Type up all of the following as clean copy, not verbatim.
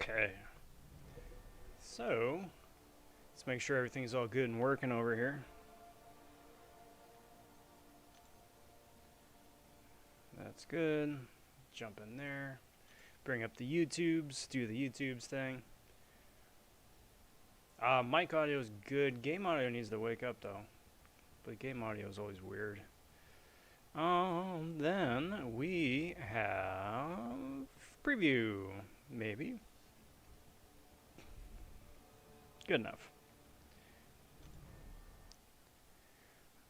Okay, so let's make sure everything's all good and working over here. That's good. Jump in there. Bring up the YouTubes. Do the YouTubes thing. Mic audio is good. Game audio needs to wake up though. But game audio is always weird. Then we have preview, maybe. Good enough.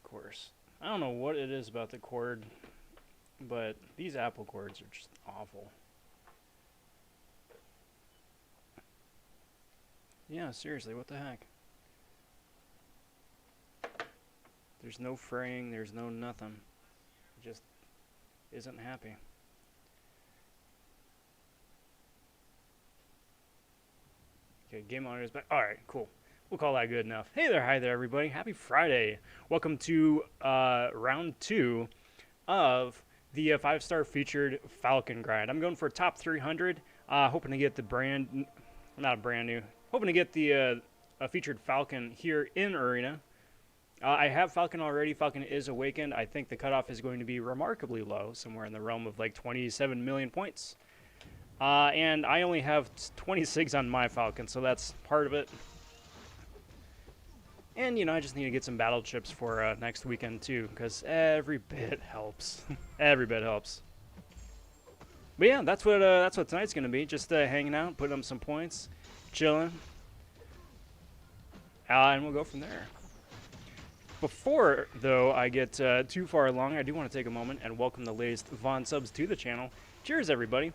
Of course. I don't know what it is about the cord, but these Apple cords are just awful. Yeah, seriously, what the heck? There's no fraying, there's no nothing. It just isn't happy. Okay, game audio is back. Alright, cool. We'll call that good enough. Hey there, hi there, everybody. Happy Friday. Welcome to round 2 of the 5-star featured Falcon grind. I'm going for top 300, hoping to get the hoping to get the featured Falcon here in Arena. I have Falcon already. Falcon is awakened. I think the cutoff is going to be remarkably low, somewhere in the realm of like 27 million points. And I only have 26 on my Falcon, so that's part of it. And, you know, I just need to get some battle chips for next weekend, too, because every bit helps. Every bit helps. But yeah, that's what tonight's going to be. Just hanging out, putting up some points, chilling. And we'll go from there. Before, though, I get too far along, I do want to take a moment and welcome the latest Von subs to the channel. Cheers, everybody.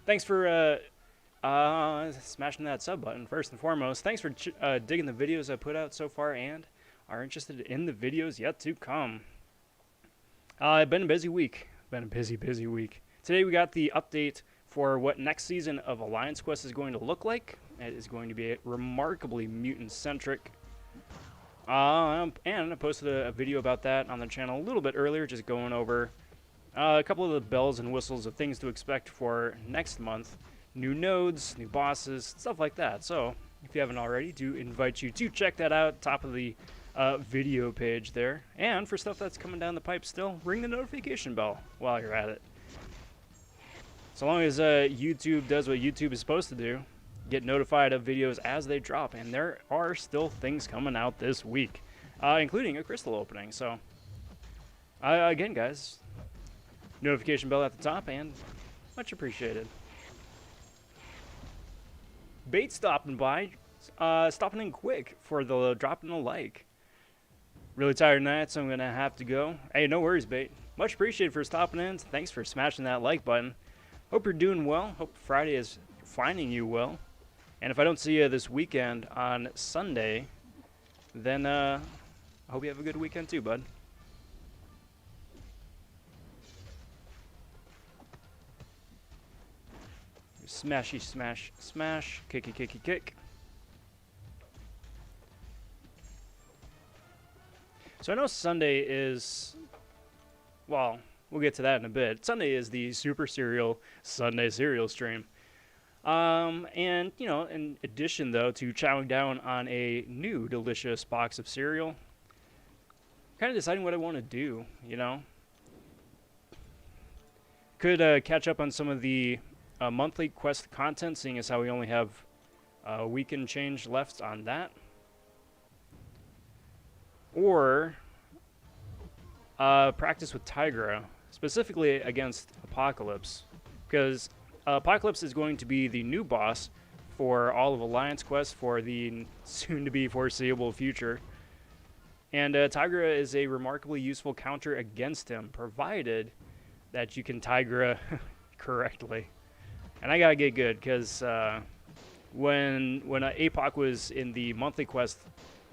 Thanks for smashing that sub button, first and foremost. Thanks for digging the videos I put out so far and are interested in the videos yet to come. It's been a busy week. Been a busy week. Today we got the update for what next season of Alliance Quest is going to look like. It is going to be remarkably mutant-centric. And I posted a video about that on the channel a little bit earlier, just going over a couple of the bells and whistles of things to expect for next month. New nodes, new bosses, stuff like that. So, if you haven't already, do invite you to check that out, top of the video page there. And for stuff that's coming down the pipe still, ring the notification bell while you're at it. So long as YouTube does what YouTube is supposed to do, get notified of videos as they drop, and there are still things coming out this week, including a crystal opening. So, again, guys, notification bell at the top, and much appreciated. Bait stopping by, stopping in quick for the dropping a like. Really tired tonight, so I'm gonna have to go. Hey, no worries, Bait. Much appreciated for stopping in. Thanks for smashing that like button. Hope you're doing well. Hope Friday is finding you well. And if I don't see you this weekend on Sunday, then I hope you have a good weekend too, bud. Smashy, smash, smash, kicky, kicky, kick. So I know Sunday is, well, we'll get to that in a bit. Sunday is the Super Cereal Sunday cereal stream. And, you know, in addition, though, to chowing down on a new delicious box of cereal, kind of deciding what I want to do, you know. Could catch up on some of the monthly quest content, seeing as how we only have a week and change left on that. Or practice with Tigra, specifically against Apocalypse, because Apocalypse is going to be the new boss for all of Alliance Quest for the soon-to-be foreseeable future. And Tigra is a remarkably useful counter against him, provided that you can Tigra correctly. And I gotta get good, because when Apoc was in the monthly quest,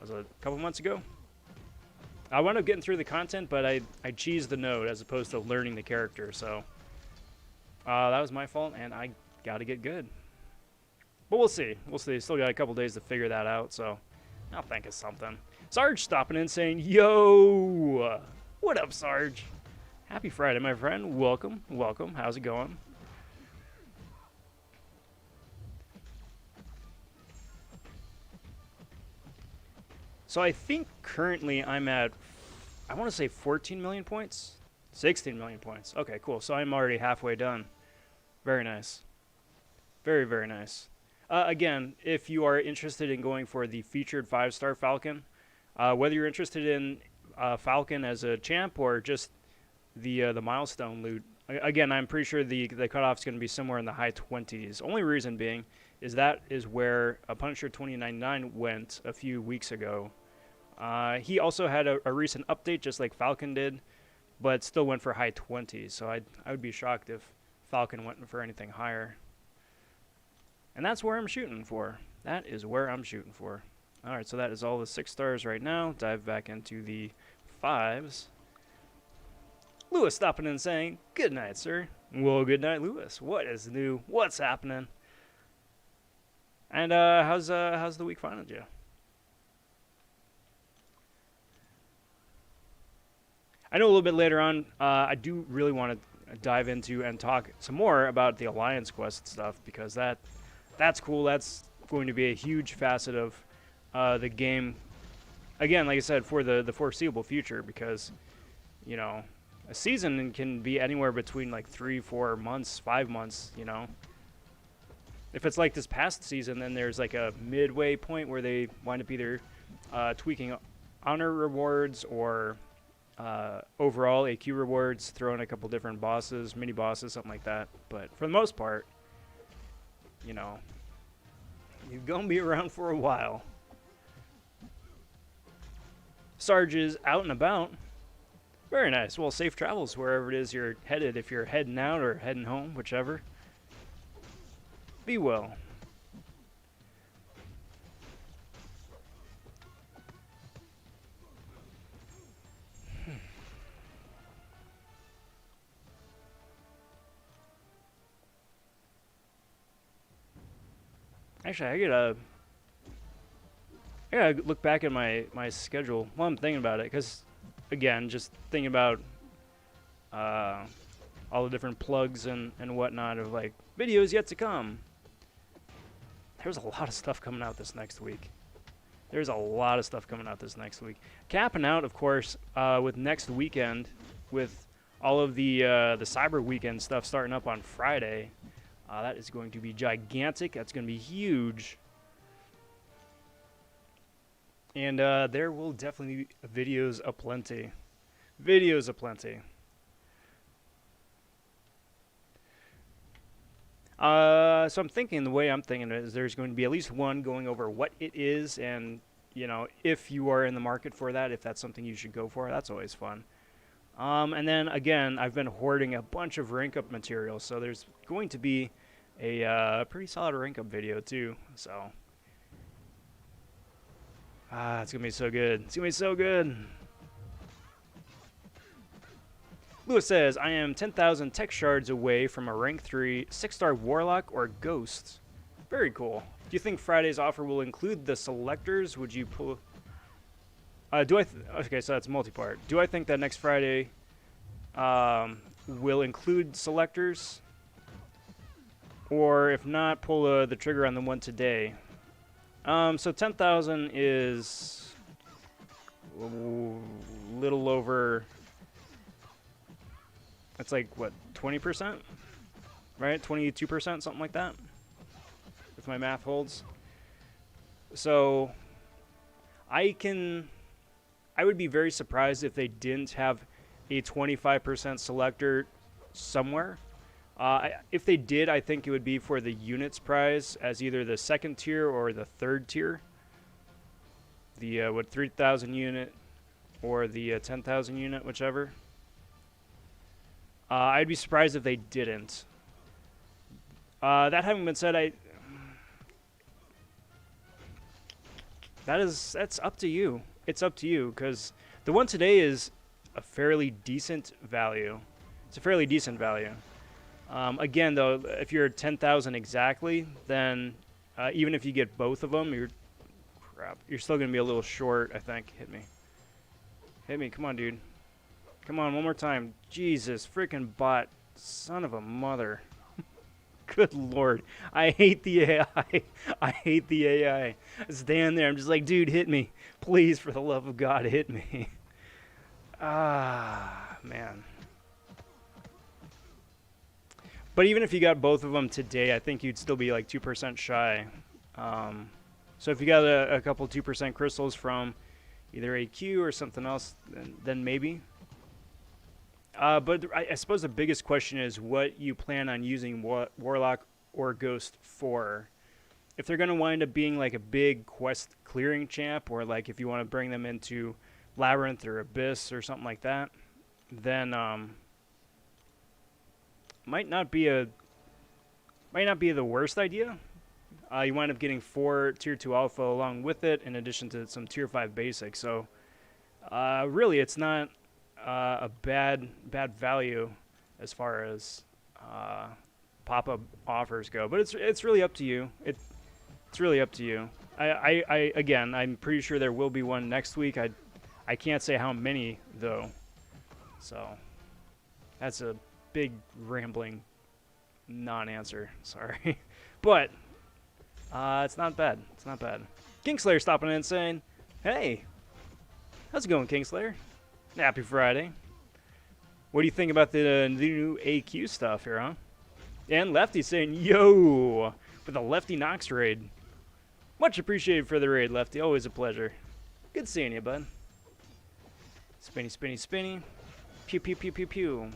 was it a couple months ago? I wound up getting through the content, but I cheesed the node as opposed to learning the character, so that was my fault, and I gotta get good. But we'll see. We'll see. Still got a couple days to figure that out, so I'll think of something. Sarge stopping in saying, yo! What up, Sarge? Happy Friday, my friend. Welcome. Welcome. How's it going? So I think currently I'm at, I want to say 14 million points? 16 million points. Okay, cool. So I'm already halfway done. Very nice. Very, very nice. Again, if you are interested in going for the featured 5-star Falcon, whether you're interested in Falcon as a champ or just the milestone loot, again, I'm pretty sure the cutoff is going to be somewhere in the high 20s. Only reason being is that is where Punisher 2099 went a few weeks ago. He also had a recent update, just like Falcon did, but still went for high 20s. So I would be shocked if Falcon went for anything higher. And that's where I'm shooting for. That is where I'm shooting for. All right, so that is all the 6 stars right now. Dive back into the 5s. Lewis stopping and saying, "Good night, sir." Well, good night, Lewis. What is new? What's happening? And how's the week finding you? I know a little bit later on, I do really want to dive into and talk some more about the Alliance Quest stuff, because that's cool. That's going to be a huge facet of the game. Again, like I said, for the foreseeable future, because, you know, a season can be anywhere between like 3, 4 months, 5 months, you know. If it's like this past season, then there's like a midway point where they wind up either tweaking honor rewards or overall AQ rewards, throw in a couple different bosses, mini bosses, something like that. But for the most part, you know, you're going to be around for a while. Sarge is out and about. Very nice. Well, safe travels wherever it is you're headed, if you're heading out or heading home, whichever. Be well. Actually, I gotta look back at my schedule while I'm thinking about it, because, again, just thinking about all the different plugs and whatnot of, like, videos yet to come. There's a lot of stuff coming out this next week. There's a lot of stuff coming out this next week. Capping out, of course, with next weekend, with all of the Cyber Weekend stuff starting up on Friday. That is going to be gigantic. That's going to be huge. And there will definitely be videos aplenty. Videos aplenty. So I'm thinking, the way I'm thinking is there's going to be at least one going over what it is, and, you know, if you are in the market for that, if that's something you should go for, that's always fun. And then, again, I've been hoarding a bunch of rank up material, so there's going to be a pretty solid rank up video, too. So, it's going to be so good. It's going to be so good. Lewis says, I am 10,000 tech shards away from a rank 3 6-star Warlock or Ghost. Very cool. Do you think Friday's offer will include the selectors? Would you pull... okay, so that's multi-part. Do I think that next Friday will include selectors? Or if not, pull the trigger on the one today. So 10,000 is a little over... It's like, what, 20%? Right? 22%, something like that? If my math holds. So, I would be very surprised if they didn't have a 25% selector somewhere. If they did, I think it would be for the units prize as either the 2nd tier or the 3rd tier. The, 3,000 unit or the 10,000 unit, whichever. I'd be surprised if they didn't. That having been said, that's up to you. It's up to you, because the one today is a fairly decent value. It's a fairly decent value. Again, though, if you're 10,000 exactly, then even if you get both of them, you're still going to be a little short, I think. Hit me. Hit me. Come on, dude. Come on, one more time. Jesus, freaking bot. Son of a mother. Good Lord. I hate the AI. I hate the AI. I stand there. I'm just like, dude, hit me. Please, for the love of God, hit me. Ah, man. But even if you got both of them today, I think you'd still be like 2% shy. So if you got a couple 2% crystals from either AQ or something else, then maybe. But I suppose the biggest question is what you plan on using Warlock or Ghost for. If they're going to wind up being like a big quest clearing champ, or like if you want to bring them into Labyrinth or Abyss or something like that, then might not be the worst idea. You wind up getting 4 tier 2 alpha along with it, in addition to some tier 5 basic. So really, it's not a bad value as far as pop-up offers go. But it's really up to you. It's really up to you. Again, I'm pretty sure there will be one next week. I can't say how many though. So that's a big rambling non-answer. Sorry, but it's not bad. It's not bad. Kingslayer stopping in and saying, "Hey, how's it going, Kingslayer? Happy Friday. What do you think about the new AQ stuff here, huh?" And Lefty saying, "Yo," with a Lefty Nox raid. Much appreciated for the raid, Lefty. Always a pleasure. Good seeing you, bud. Spinny, spinny, spinny. Pew, pew, pew, pew, pew.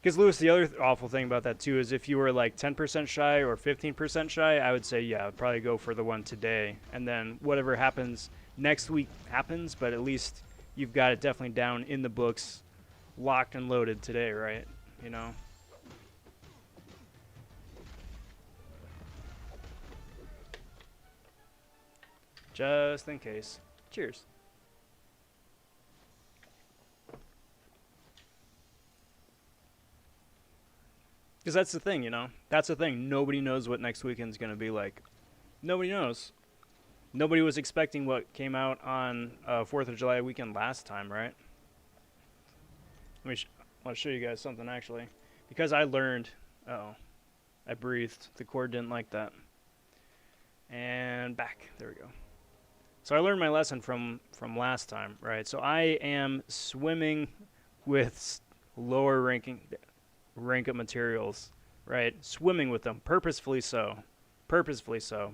Because, Lewis, the other awful thing about that, too, is if you were like 10% shy or 15% shy, I would say, yeah, I'd probably go for the one today. And then whatever happens next week happens, but at least you've got it definitely down in the books, locked and loaded today, right? You know? Just in case. Cheers. Because that's the thing, you know? That's the thing. Nobody knows what next weekend's going to be like. Nobody knows. Nobody was expecting what came out on 4th of July weekend last time, right? I want to show you guys something, actually. Because I learned... Uh-oh. I breathed. The cord didn't like that. And back. There we go. So I learned my lesson from last time, right? So I am swimming with lower rank up materials, right? Swimming with them, purposefully so,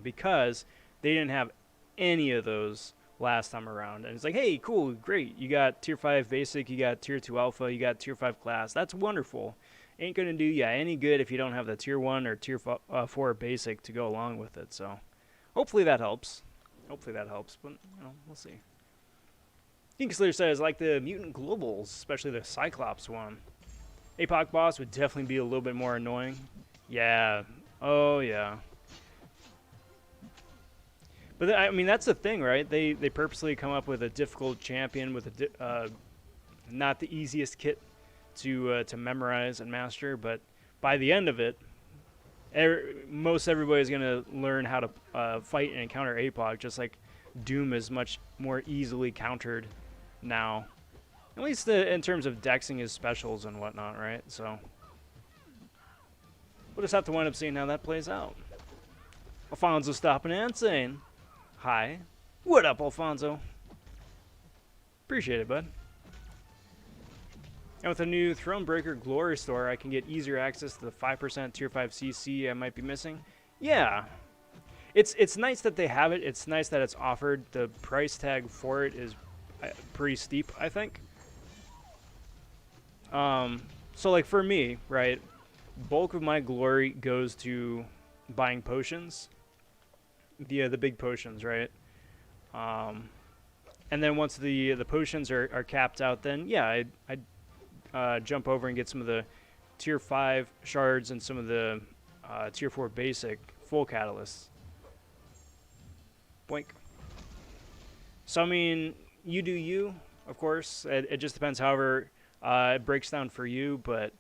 because they didn't have any of those last time around. And it's like, hey, cool, great, you got tier 5 basic, you got tier 2 alpha, you got tier 5 class. That's wonderful. Ain't gonna do you any good if you don't have the tier 1 or tier 4 basic to go along with it. So hopefully that helps. But you know, we'll see. Kingslayer says, like the mutant globals, especially the Cyclops one. APOC boss would definitely be a little bit more annoying. Yeah. Oh, yeah. But, I mean, that's the thing, right? They purposely come up with a difficult champion with not the easiest kit to memorize and master. But by the end of it, most everybody's going to learn how to fight and counter APOC, just like Doom is much more easily countered now. At least in terms of dexing his specials and whatnot, right? So we'll just have to wind up seeing how that plays out. Alfonso stopping and saying, hi. What up, Alfonso? Appreciate it, bud. And with a new Thronebreaker Glory Store, I can get easier access to the 5% Tier 5 CC I might be missing. Yeah. It's nice that they have it. It's nice that it's offered. The price tag for it is pretty steep, I think. So like for me, right, bulk of my glory goes to buying potions, the big potions, right? And then once the potions are capped out, then yeah, I'd jump over and get some of the tier 5 shards and some of the tier 4 basic full catalysts. Boink. So I mean, you do you, of course. It just depends however it breaks down for you, but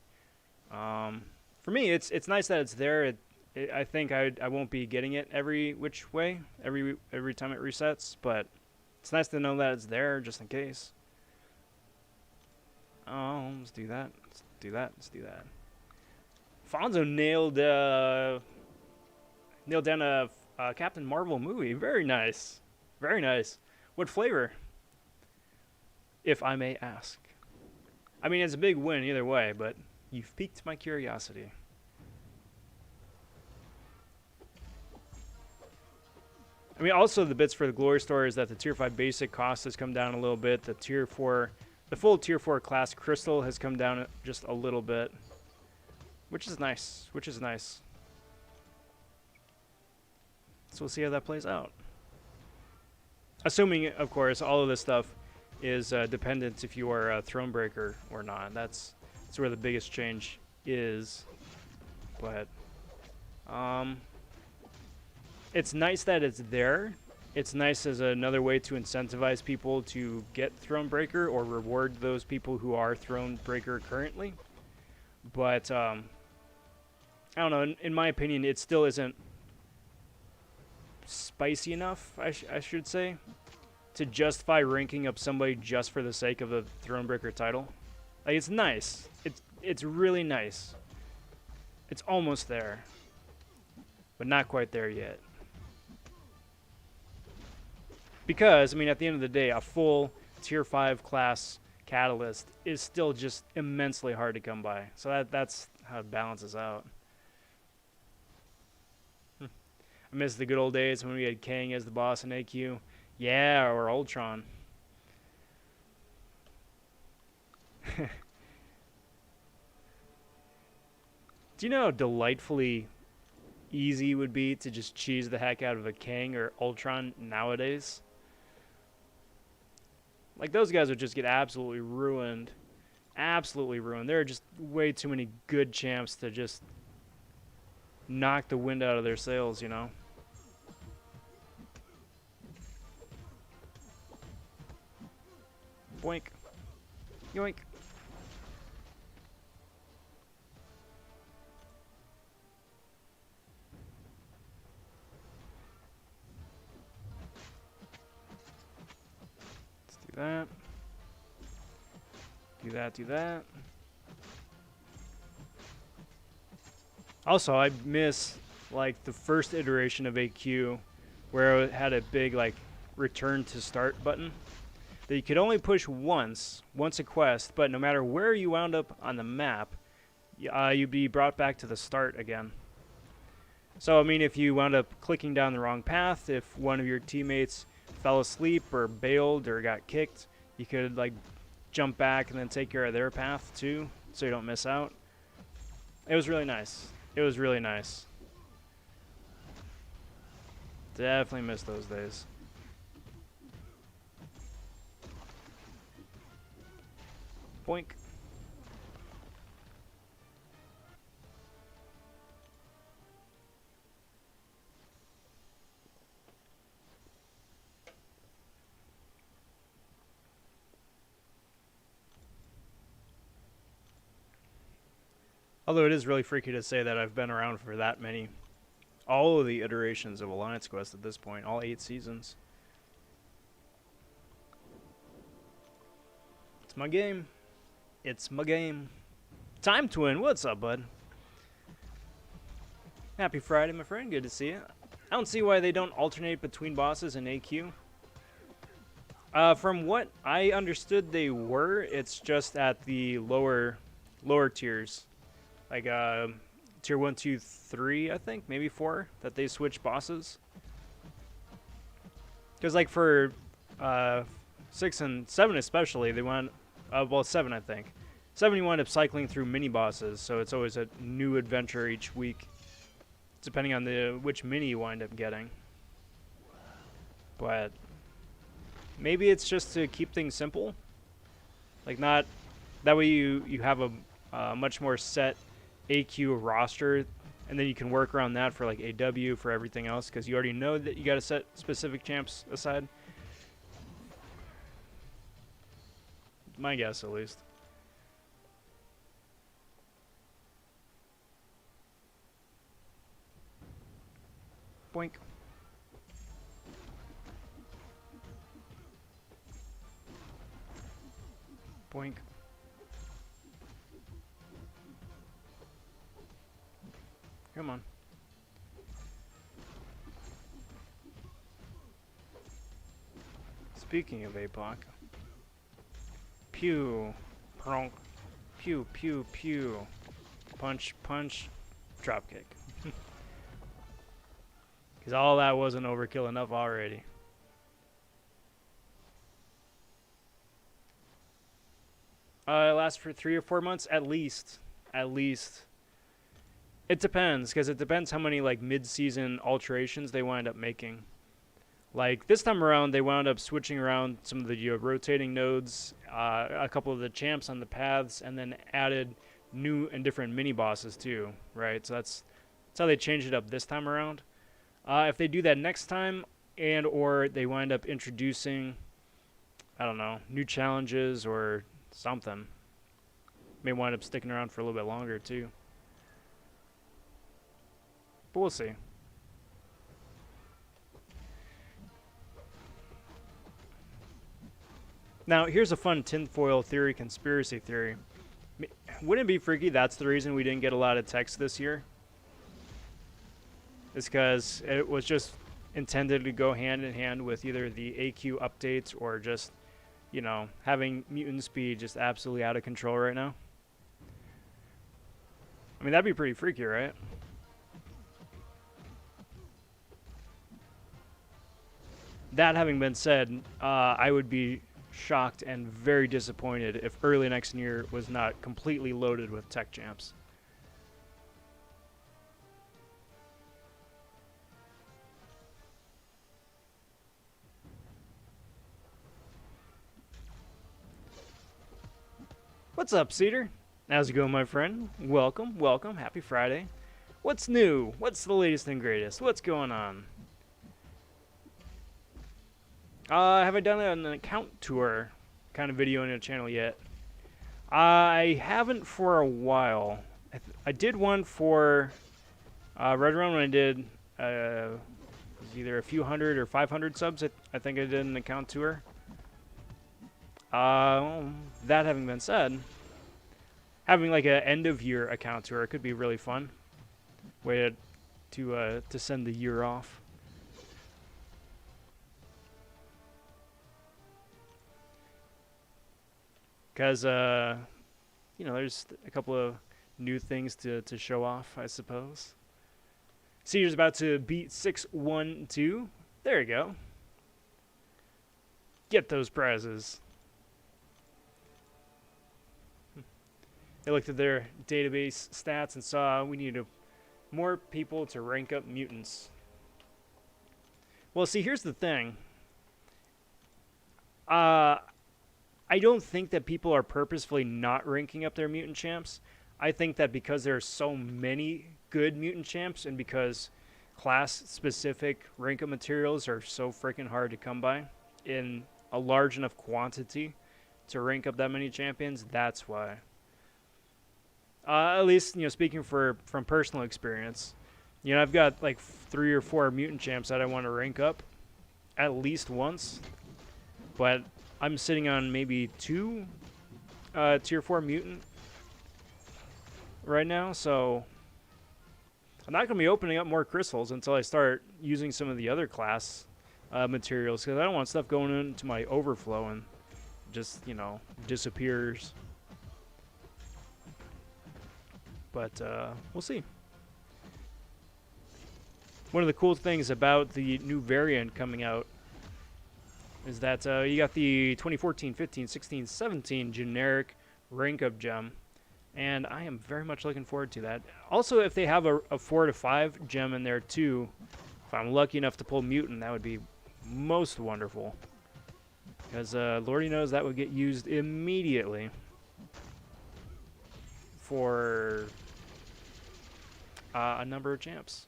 for me, it's nice that it's there. I think I won't be getting it every which way, every time it resets, but it's nice to know that it's there just in case. Oh, let's do that. Let's do that. Let's do that. Fonzo nailed down a Captain Marvel movie. Very nice. Very nice. What flavor, if I may ask? I mean, it's a big win either way, but you've piqued my curiosity. I mean, also the bits for the glory story is that the tier 5 basic cost has come down a little bit. The tier 4, the full tier 4 class crystal has come down just a little bit, which is nice. Which is nice. So we'll see how that plays out. Assuming, of course, all of this stuff is dependent if you are a Thronebreaker or not. That's where the biggest change is. But it's nice that it's there. It's nice as another way to incentivize people to get Thronebreaker or reward those people who are Thronebreaker currently. But I don't know. In my opinion, it still isn't spicy enough, I should say, to justify ranking up somebody just for the sake of the Thronebreaker title. Like, it's nice. It's really nice. It's almost there, but not quite there yet. Because, I mean, at the end of the day, a full tier 5 class catalyst is still just immensely hard to come by. So that's how it balances out. I miss the good old days when we had Kang as the boss in AQ. Yeah, or Ultron. Do you know how delightfully easy it would be to just cheese the heck out of a Kang or Ultron nowadays? Like, those guys would just get absolutely ruined. Absolutely ruined. There are just way too many good champs to just knock the wind out of their sails, you know? Boink. Yoink. Let's do that. Do that, do that. Also, I miss, like, the first iteration of AQ where it had a big, like, return to start button that you could only push once a quest, but no matter where you wound up on the map, you'd be brought back to the start again. So, I mean, if you wound up clicking down the wrong path, if one of your teammates fell asleep or bailed or got kicked, you could, like, jump back and then take care of their path too, so you don't miss out. It was really nice. It was really nice. Definitely miss those days. Boink. Although it is really freaky to say that I've been around for that many. All of the iterations of Alliance Quest at this point. All 8 seasons. It's my game. It's my game. Time Twin, what's up, bud? Happy Friday, my friend. Good to see you. I don't see why they don't alternate between bosses in AQ. From what I understood they were, it's just at the lower tiers. Like tier 1, 2, 3, I think, maybe 4, that they switch bosses. Because like for 6 and 7 especially, they went, well 7 I think. 7 you wind up cycling through mini bosses, so it's always a new adventure each week, depending on which mini you wind up getting. But maybe it's just to keep things simple. Like not, that way you have a much more set AQ roster, and then you can work around that for like AW for everything else, because you already know that you got to set specific champs aside. My guess, at least. Boink. Boink. Come on. Speaking of APOC. Pew. Pronk. Pew, pew, pew. Punch, punch. Dropkick. Because all that wasn't overkill enough already. It lasts for 3 or 4 months at least. At least. It depends, because it depends how many like mid-season alterations they wind up making. Like this time around, they wound up switching around some of the rotating nodes, a couple of the champs on the paths, and then added new and different mini bosses too. Right, so that's how they changed it up this time around. If they do that next time, and or they wind up introducing, I don't know, new challenges or something, may wind up sticking around for a little bit longer too. But we'll see. Now, here's a fun tinfoil theory, conspiracy theory. Wouldn't it be freaky that's the reason we didn't get a lot of text this year? It's because it was just intended to go hand in hand with either the AQ updates or just, you know, having mutant speed just absolutely out of control right now. I mean, that'd be pretty freaky, right? That having been said, I would be shocked and very disappointed if early next year was not completely loaded with tech champs. What's up, Cedar? How's it going, my friend? Welcome, welcome. Happy Friday. What's new? What's the latest and greatest? What's going on? Have I done an account tour kind of video on your channel yet? I haven't for a while. I did one for right around when I did it was either a few hundred or 500 subs. I think I did an account tour. That having been said, having like an end of year account tour could be really fun. Way to send the year off. Because, you know, there's a couple of new things to show off, I suppose. Cedar's about to beat 612. There you go. Get those prizes. They looked at their database stats and saw we needed more people to rank up mutants. Well, see, here's the thing. I don't think that people are purposefully not ranking up their mutant champs. I think that because there are so many good mutant champs and because class-specific rank up materials are so freaking hard to come by in a large enough quantity to rank up that many champions, that's why. At least, you know, speaking from personal experience, you know, I've got like 3 or 4 mutant champs that I want to rank up at least once, but I'm sitting on maybe 2 tier 4 mutant right now, so I'm not going to be opening up more crystals until I start using some of the other class materials, because I don't want stuff going into my overflow and just, you know, disappears. But we'll see. One of the cool things about the new variant coming out is that you got the 2014, 15, 16, 17 generic rank up gem, and I am very much looking forward to that. Also, if they have a 4 to 5 gem in there too, if I'm lucky enough to pull mutant, that would be most wonderful, because Lordy knows that would get used immediately for a number of champs.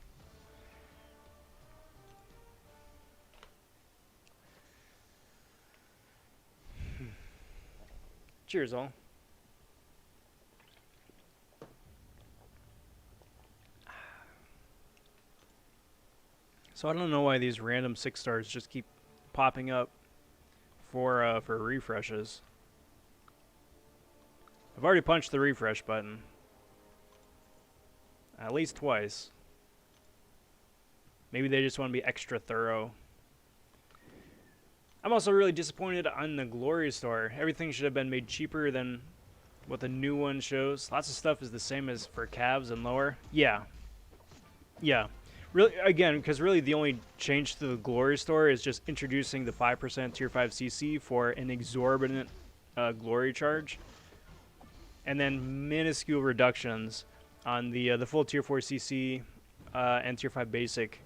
Cheers, all. So I don't know why these random 6 stars just keep popping up for refreshes. I've already punched the refresh button at least twice. Maybe they just want to be extra thorough. I'm also really disappointed on the Glory Store. Everything should have been made cheaper than what the new one shows. Lots of stuff is the same as for calves and lower. Yeah. Really, again, because really the only change to the Glory Store is just introducing the 5% Tier 5 CC for an exorbitant Glory charge. And then minuscule reductions on the full Tier 4 CC and Tier 5 basic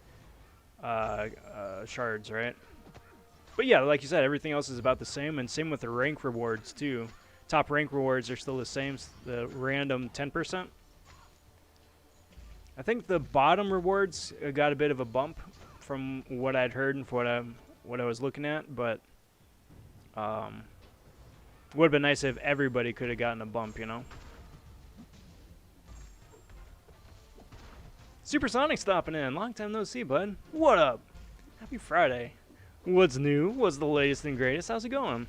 shards, right? But yeah, like you said, everything else is about the same, and same with the rank rewards too. Top rank rewards are still the same, the random 10%. I think the bottom rewards got a bit of a bump from what I'd heard and for what I was looking at, but would have been nice if everybody could have gotten a bump, you know? Supersonic stopping in. Long time no see, bud. What up? Happy Friday. What's new? What's the latest and greatest? How's it going?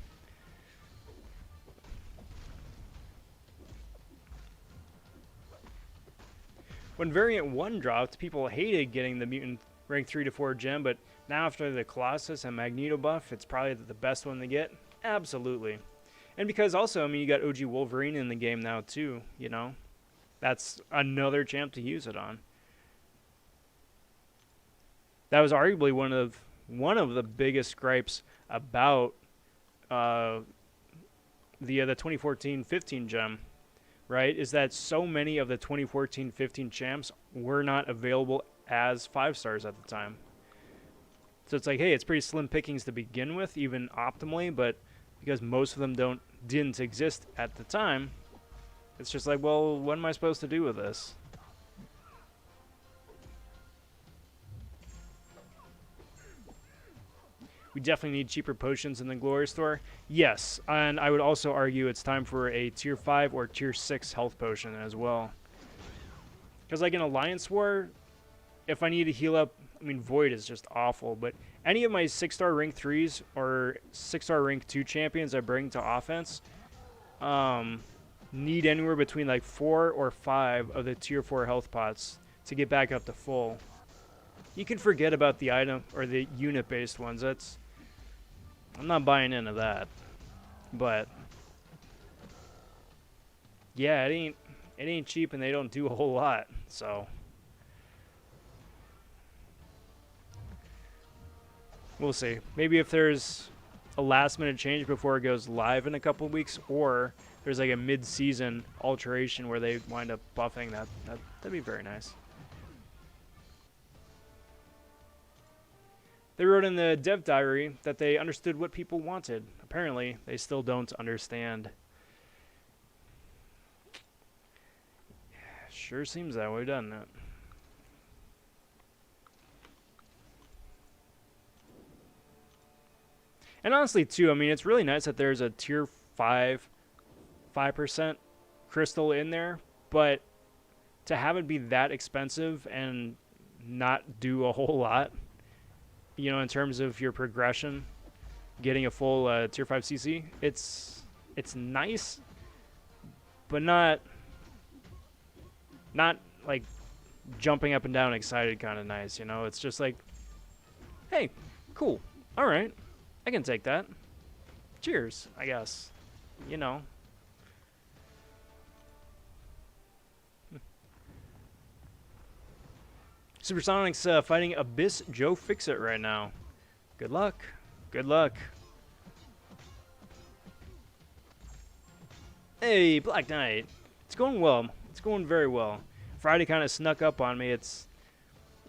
When Variant 1 dropped, people hated getting the Mutant rank 3 to 4 gem, but now after the Colossus and Magneto buff, it's probably the best one to get. Absolutely. And because also, I mean, you got OG Wolverine in the game now too, you know? That's another champ to use it on. That was arguably one of the biggest gripes about the 2014-15 gem, right? Is that so many of the 2014-15 champs were not available as 5 stars at the time. So it's like, hey, it's pretty slim pickings to begin with, even optimally, but because most of them didn't exist at the time, it's just like, well, what am I supposed to do with this? We definitely need cheaper potions in the Glory Store. Yes, and I would also argue it's time for a Tier 5 or Tier 6 health potion as well. Because like in Alliance War, if I need to heal up, I mean, Void is just awful, but any of my 6-star rank 3s or 6-star rank 2 champions I bring to offense need anywhere between like 4 or 5 of the Tier 4 health pots to get back up to full. You can forget about the item or the unit-based ones. I'm not buying into that. But yeah, it ain't cheap, and they don't do a whole lot. So we'll see. Maybe if there's a last-minute change before it goes live in a couple of weeks, or there's like a mid-season alteration where they wind up buffing that'd be very nice. They wrote in the dev diary that they understood what people wanted. Apparently, they still don't understand. Sure seems that way, doesn't it? And honestly, too, I mean, it's really nice that there's a Tier 5% crystal in there, but to have it be that expensive and not do a whole lot, you know, in terms of your progression, getting a full Tier 5 CC, it's nice, but not like jumping up and down excited kind of nice, you know? It's just like, hey, cool, all right, I can take that. Cheers, I guess, you know. Supersonic's fighting Abyss Joe Fixit right now. Good luck. Good luck. Hey, Black Knight. It's going well. It's going very well. Friday kind of snuck up on me. It's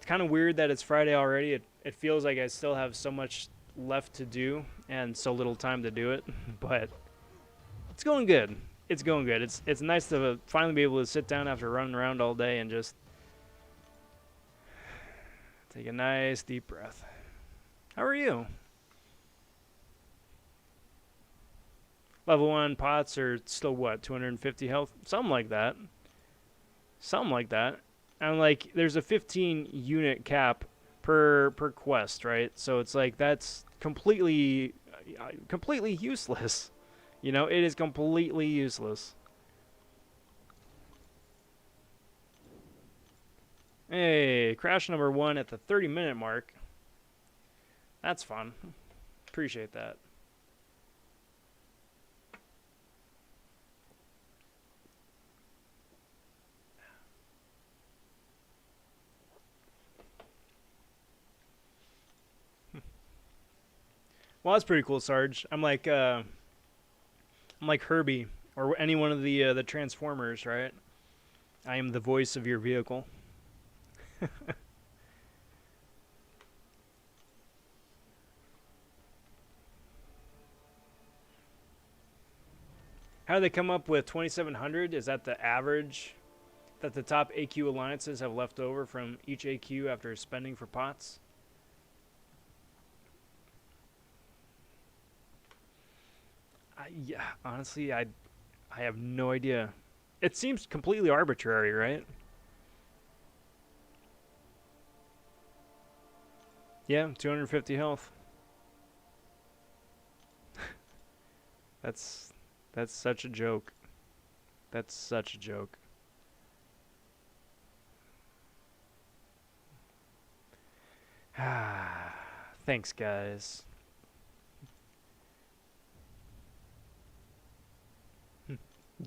kind of weird that it's Friday already. It feels like I still have so much left to do and so little time to do it, but it's going good. It's going good. It's nice to finally be able to sit down after running around all day and just take a nice deep breath. How are you? Level 1 pots are still what, 250 health? Something like that. Something like that. And like, there's a 15 unit cap per quest, right? So it's like that's completely useless. You know, it is completely useless. Hey, crash number 1 at the 30-minute mark. That's fun. Appreciate that. Well, that's pretty cool, Sarge. I'm like Herbie or any one of the Transformers, right? I am the voice of your vehicle. How do they come up with 2,700? Is that the average that the top AQ alliances have left over from each AQ after spending for pots? Yeah, honestly, I have no idea. It seems completely arbitrary, right? Yeah, 250 health. That's such a joke. That's such a joke. Thanks, guys.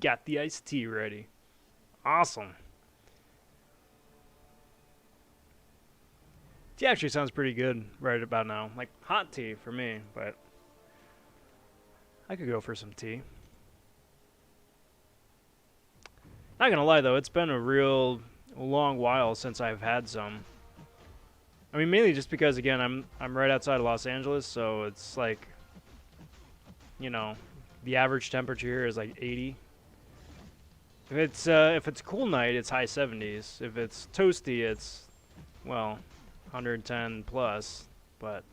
Got the iced tea ready. Awesome. Tea actually sounds pretty good right about now. Like hot tea for me, but I could go for some tea. Not gonna lie though, it's been a real long while since I've had some. I mean, mainly just because again, I'm right outside of Los Angeles, so it's like, you know, the average temperature here is like 80. If it's a cool night, it's high 70s. If it's toasty, it's well, 110 plus. But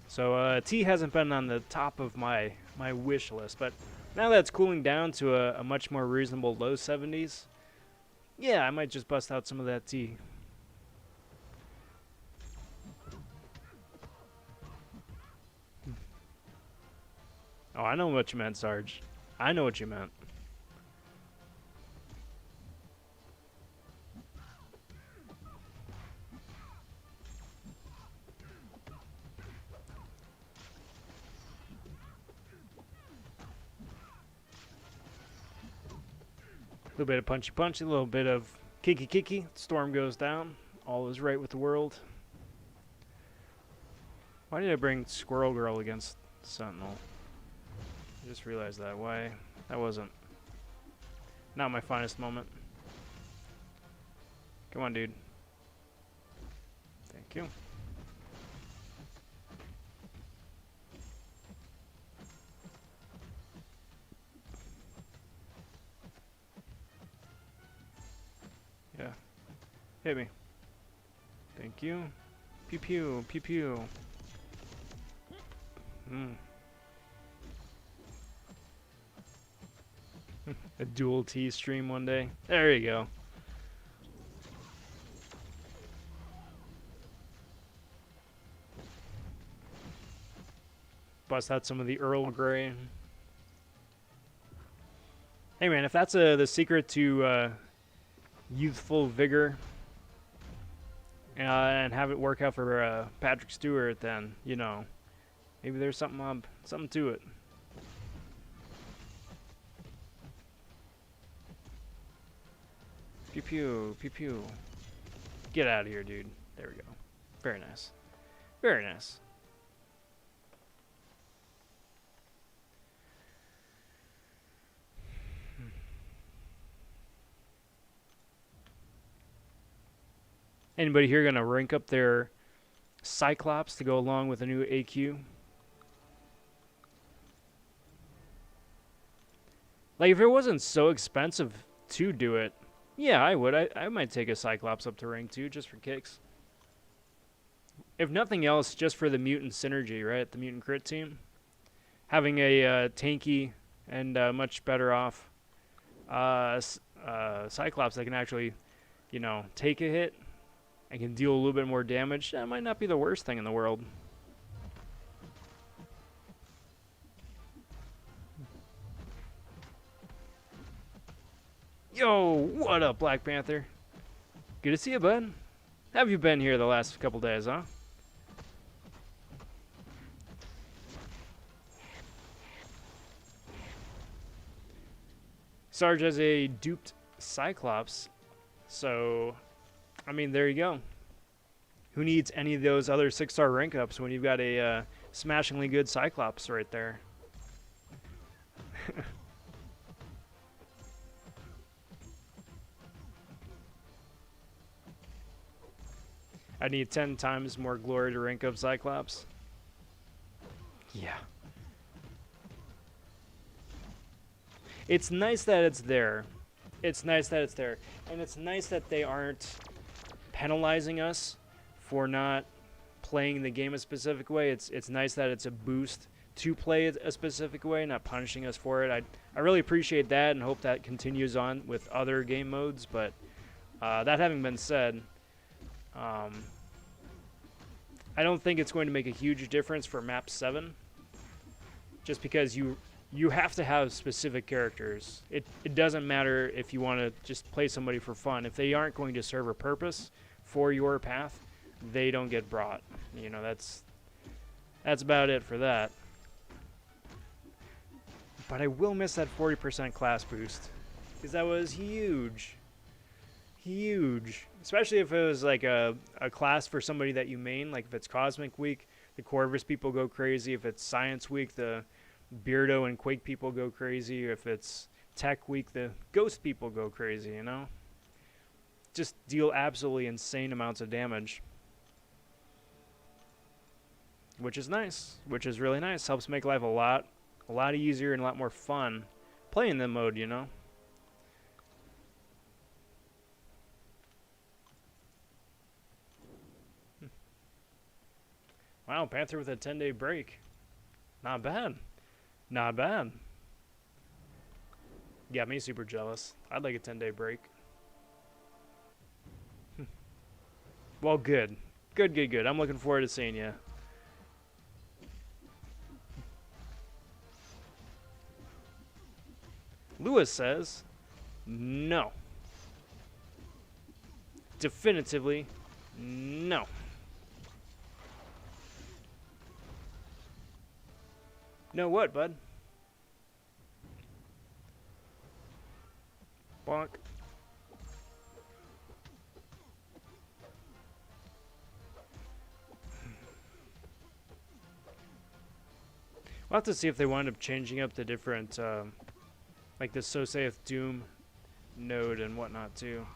so tea hasn't been on the top of my wish list, but now that it's cooling down to a much more reasonable low 70s, yeah, I might just bust out some of that tea. Oh, I know what you meant, Sarge. I know what you meant. A little bit of punchy punchy, a little bit of kiki kiki. Storm goes down. All is right with the world. Why did I bring Squirrel Girl against Sentinel? I just realized that. Why? That wasn't not my finest moment. Come on, dude. Thank you. Yeah. Hit me. Thank you. Pew pew, pew pew. A dual T stream one day. There you go. Bust out some of the Earl Grey. Hey man, if that's the secret to youthful vigor and have it work out for Patrick Stewart, then you know maybe there's something to it. Pew pew pew pew. Get out of here, dude. There we go. Very nice. Very nice. Anybody here gonna rank up their Cyclops to go along with a new AQ? Like, if it wasn't so expensive to do it, yeah, I would. I might take a Cyclops up to rank 2 just for kicks. If nothing else, just for the mutant synergy, right? The mutant crit team. Having a tanky and much better off Cyclops that can actually, you know, take a hit I can deal a little bit more damage. That might not be the worst thing in the world. Yo, what up, Black Panther? Good to see you, bud. How have you been here the last couple days, huh? Sarge has a duped Cyclops, so, I mean, there you go. Who needs any of those other 6-star rank ups when you've got a smashingly good Cyclops right there? I need 10 times more glory to rank up Cyclops. Yeah. It's nice that it's there. It's nice that it's there. And it's nice that they aren't penalizing us for not playing the game a specific way. It's nice that it's a boost to play it a specific way, not punishing us for it. I really appreciate that and hope that continues on with other game modes. But that having been said, I don't think it's going to make a huge difference for map 7, just because you have to have specific characters. It doesn't matter if you want to just play somebody for fun. If they aren't going to serve a purpose for your path, they don't get brought. You know, that's about it for that. But I will miss that 40% class boost, because that was huge. Huge. Especially if it was like a class for somebody that you main. Like if it's Cosmic Week, the Corvus people go crazy. If it's Science Week, the Beardo and Quake people go crazy. If it's Tech Week, the Ghost people go crazy, you know? Just deal absolutely insane amounts of damage. Which is nice. Which is really nice. Helps make life a lot easier and a lot more fun playing the mode, you know? Wow, Panther with a 10-day break. Not bad. Not bad. Got me super jealous. I'd like a 10-day break. Well, good. Good. I'm looking forward to seeing you. Lewis says, no. Definitively, no. No what, bud? Bonk. We'll have to see if they wind up changing up the different, like the So Saith Doom node and whatnot too.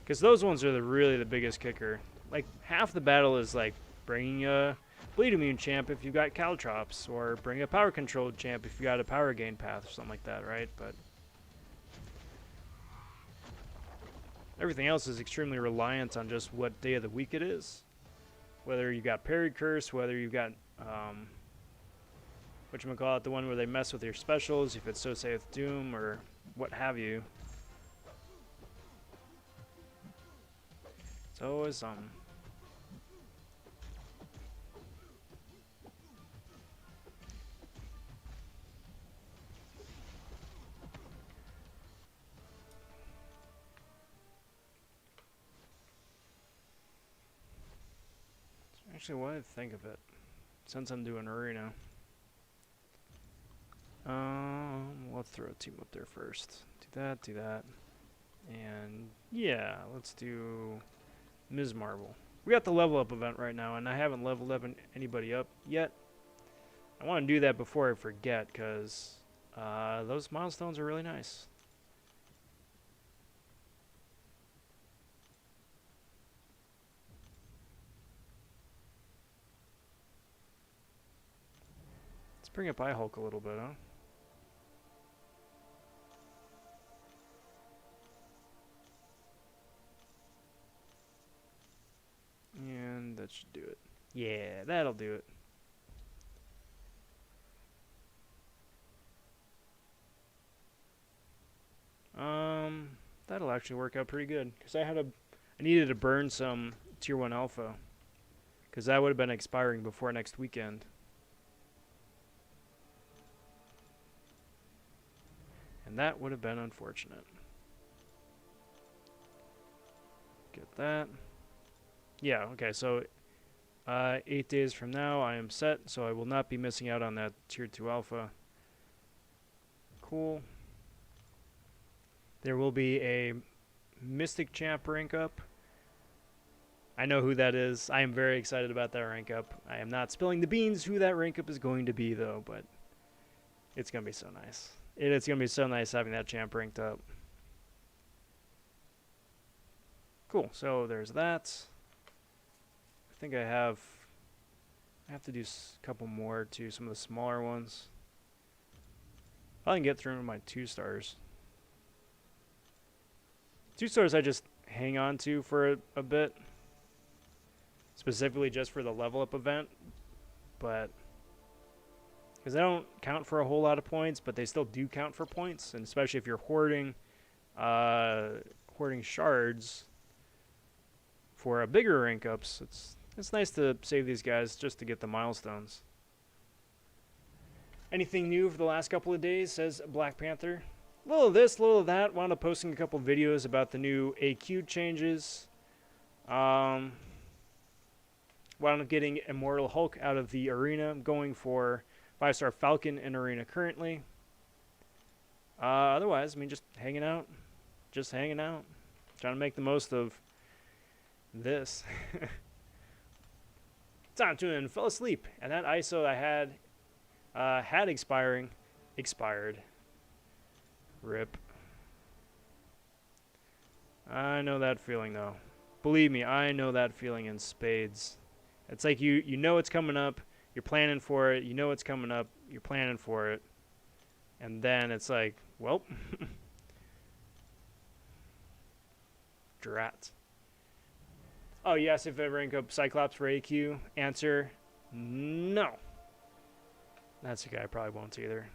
Because those ones are really the biggest kicker. Like, half the battle is, like, bringing a Bleed Immune champ if you've got Caltrops, or bring a Power Controlled champ if you got a Power Gain path, or something like that, right? But everything else is extremely reliant on just what day of the week it is. Whether you got Parry Curse, whether you got, whatchamacallit, the one where they mess with your specials, if it's So Saith Doom, or what have you. It's always something. Actually, what do I think of it? Since I'm doing arena. Let's throw a team up there first. Do that. And yeah, let's do Ms. Marvel. We got the level up event right now, and I haven't leveled up anybody up yet. I want to do that before I forget, because those milestones are really nice. Let's bring up iHulk a little bit, huh? And that should do it. Yeah, that'll do it. That'll actually work out pretty good because I needed to burn some tier 1 alpha because that would have been expiring before next weekend. And that would have been unfortunate. Get that. Yeah, okay, so 8 days from now I am set, so I will not be missing out on that tier 2 alpha. Cool. There will be a Mystic Champ rank up. I know who that is. I am very excited about that rank up. I am not spilling the beans who that rank up is going to be, though, but it's going to be so nice. It's going to be so nice having that champ ranked up. Cool, so there's that. I think I have to do a couple more to some of the smaller ones. I can get through my 2 stars. 2 stars I just hang on to for a bit, specifically just for the level up event, but because they don't count for a whole lot of points, but they still do count for points, and especially if you're hoarding shards for a bigger rank ups, it's nice to save these guys just to get the milestones. Anything new for the last couple of days, says Black Panther. A little of this, a little of that. Wound up posting a couple videos about the new AQ changes. Wound up getting Immortal Hulk out of the arena. I'm going for 5-star Falcon in arena currently. Otherwise, I mean, just hanging out. Just hanging out. Trying to make the most of this. Time to and fell asleep. And that ISO I had expired. Rip. I know that feeling, though. Believe me, I know that feeling in spades. It's like you know it's coming up, you're planning for it, you know it's coming up, you're planning for it, and then it's like, well, drat. Oh, yes, if I rank up Cyclops for AQ, answer, no. That's okay, I probably won't either.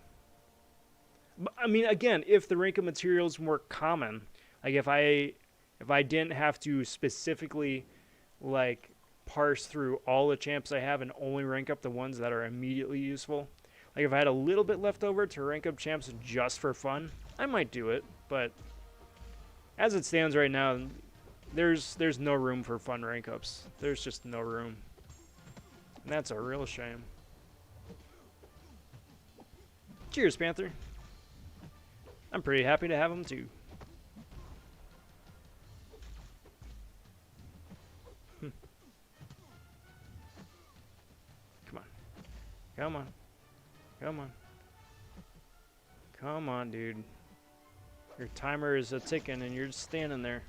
But, I mean, again, if the rank up materials were common, like if I didn't have to specifically, like, parse through all the champs I have and only rank up the ones that are immediately useful, like if I had a little bit left over to rank up champs just for fun, I might do it, but as it stands right now, there's no room for fun rank ups. There's just no room. And that's a real shame. Cheers, Panther. I'm pretty happy to have him too. Come on. Come on. Come on. Come on, dude. Your timer is a ticking and you're just standing there.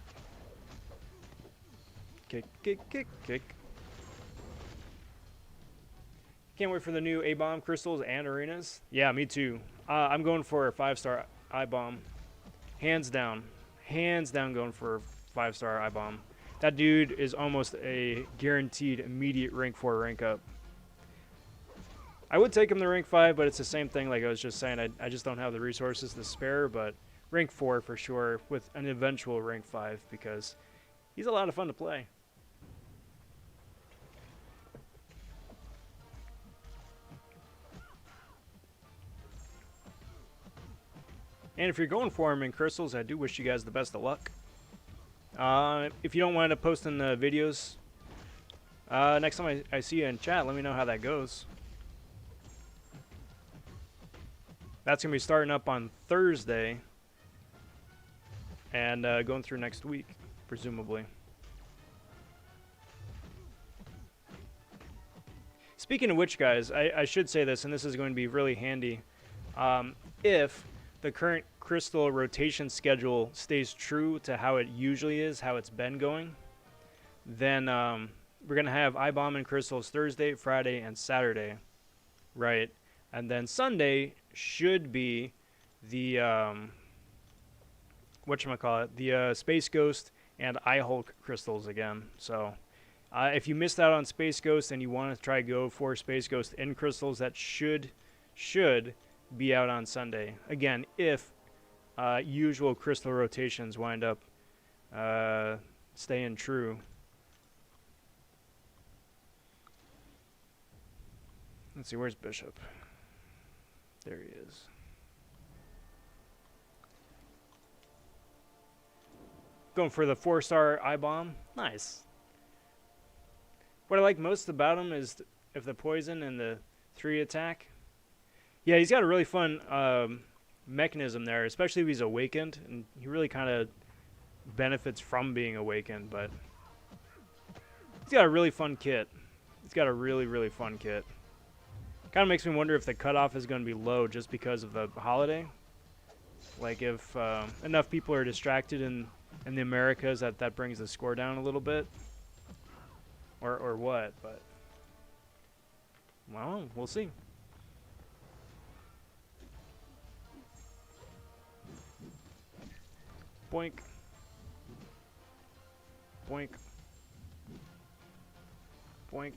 Kick, kick, kick, kick. Can't wait for the new A-bomb crystals and arenas. Yeah, me too. I'm going for a 5-star I-bomb. Hands down. Hands down going for a 5-star I-bomb. That dude is almost a guaranteed immediate rank 4 rank up. I would take him to rank 5, but it's the same thing like I was just saying. I just don't have the resources to spare, but rank 4 for sure with an eventual rank 5 because he's a lot of fun to play. And if you're going for him in crystals, I do wish you guys the best of luck. If you don't wind up posting the videos, next time I see you in chat, let me know how that goes. That's going to be starting up on Thursday and going through next week, presumably. Speaking of which, guys, I should say this, and this is going to be really handy. If the current crystal rotation schedule stays true to how it usually is, how it's been going, then we're going to have I-bomb and crystals Thursday, Friday, and Saturday, right? And then Sunday should be the, whatchamacallit, the Space Ghost and I-Hulk crystals again. So if you missed out on Space Ghost and you want to try go for Space Ghost in crystals, that should be out on Sunday. Again, if usual crystal rotations wind up staying true. Let's see, where's Bishop? There he is. Going for the 4-star I-bomb. Nice. What I like most about him is if the poison and the 3 attack. Yeah, he's got a really fun mechanism there, especially if he's awakened, and he really kind of benefits from being awakened, but he's got a really fun kit. He's got a really, really fun kit. Kind of makes me wonder if the cutoff is going to be low just because of the holiday. Like if enough people are distracted in the Americas that brings the score down a little bit. Or what, but well, we'll see. Boink. Boink. Boink.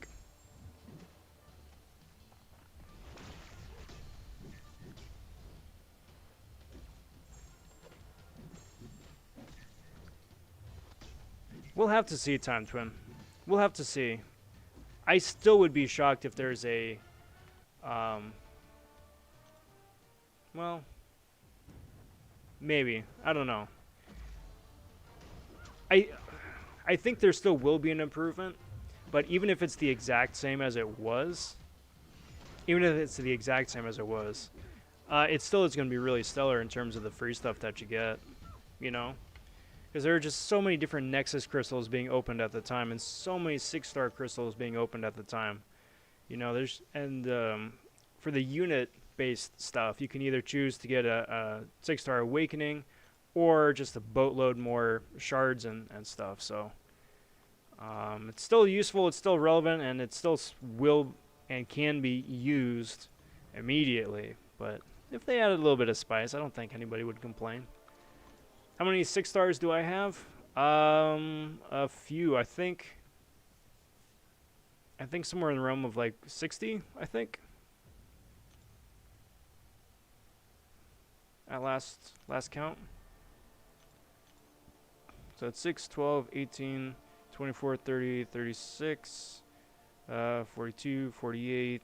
We'll have to see, Time Twin. We'll have to see. I still would be shocked if there's a, well, maybe. I don't know. I think there still will be an improvement, but even if it's the exact same as it was, it still is going to be really stellar in terms of the free stuff that you get, you know? Because there are just so many different Nexus crystals being opened at the time, and so many 6-star crystals being opened at the time. You know, there's, and for the unit-based stuff, you can either choose to get a 6-star Awakening, or just a boatload more shards and stuff. So it's still useful, it's still relevant, and it still will and can be used immediately. But if they added a little bit of spice, I don't think anybody would complain. How many 6-stars do I have? A few. I think somewhere in the realm of like 60, I think. At last count. So it's 6, 12, 18, 24, 30, 36, 42, 48,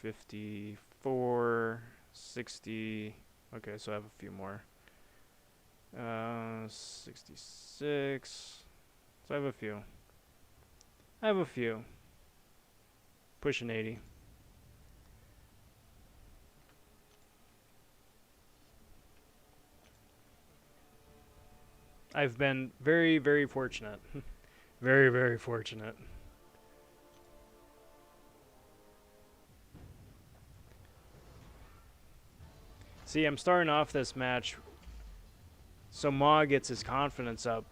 54, 60. Okay, so I have a few more. 66. So I have a few. Pushing 80. I've been very, very fortunate. Very, very fortunate. See, I'm starting off this match so Ma gets his confidence up.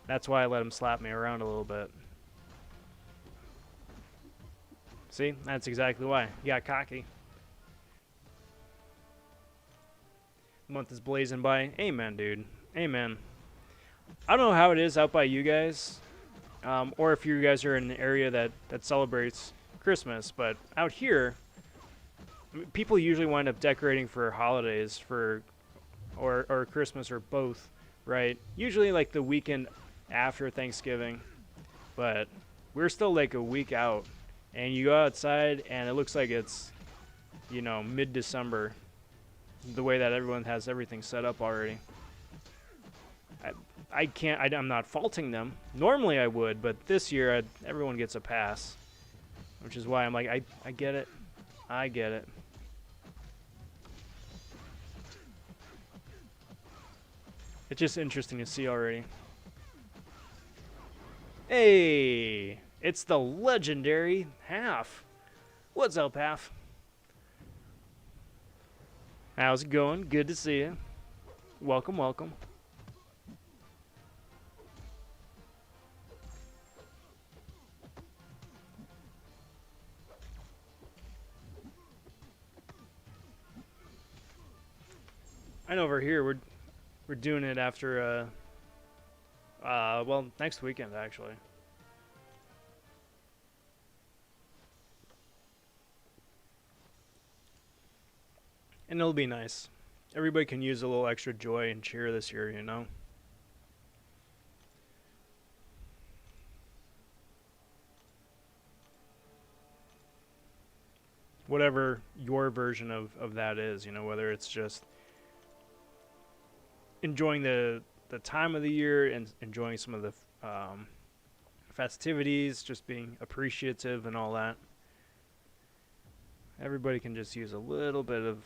That's why I let him slap me around a little bit. See? That's exactly why. He got cocky. Month is blazing by. Amen, dude. Amen. I don't know how it is out by you guys, or if you guys are in an area that celebrates Christmas, but out here, people usually wind up decorating for holidays, or Christmas, or both, right? Usually like the weekend after Thanksgiving, but we're still like a week out, and you go outside and it looks like it's, you know, mid-December, the way that everyone has everything set up already. I'm not faulting them. Normally I would, but this year everyone gets a pass, which is why I'm like, I get it. I get it. It's just interesting to see already. Hey, it's the legendary Half. What's up, Half? How's it going? Good to see you. Welcome, welcome. I know over here we're doing it after well, next weekend actually. And it'll be nice. Everybody can use a little extra joy and cheer this year, you know? Whatever your version of that is, you know, whether it's just enjoying the time of the year and enjoying some of the festivities, just being appreciative and all that. Everybody can just use a little bit of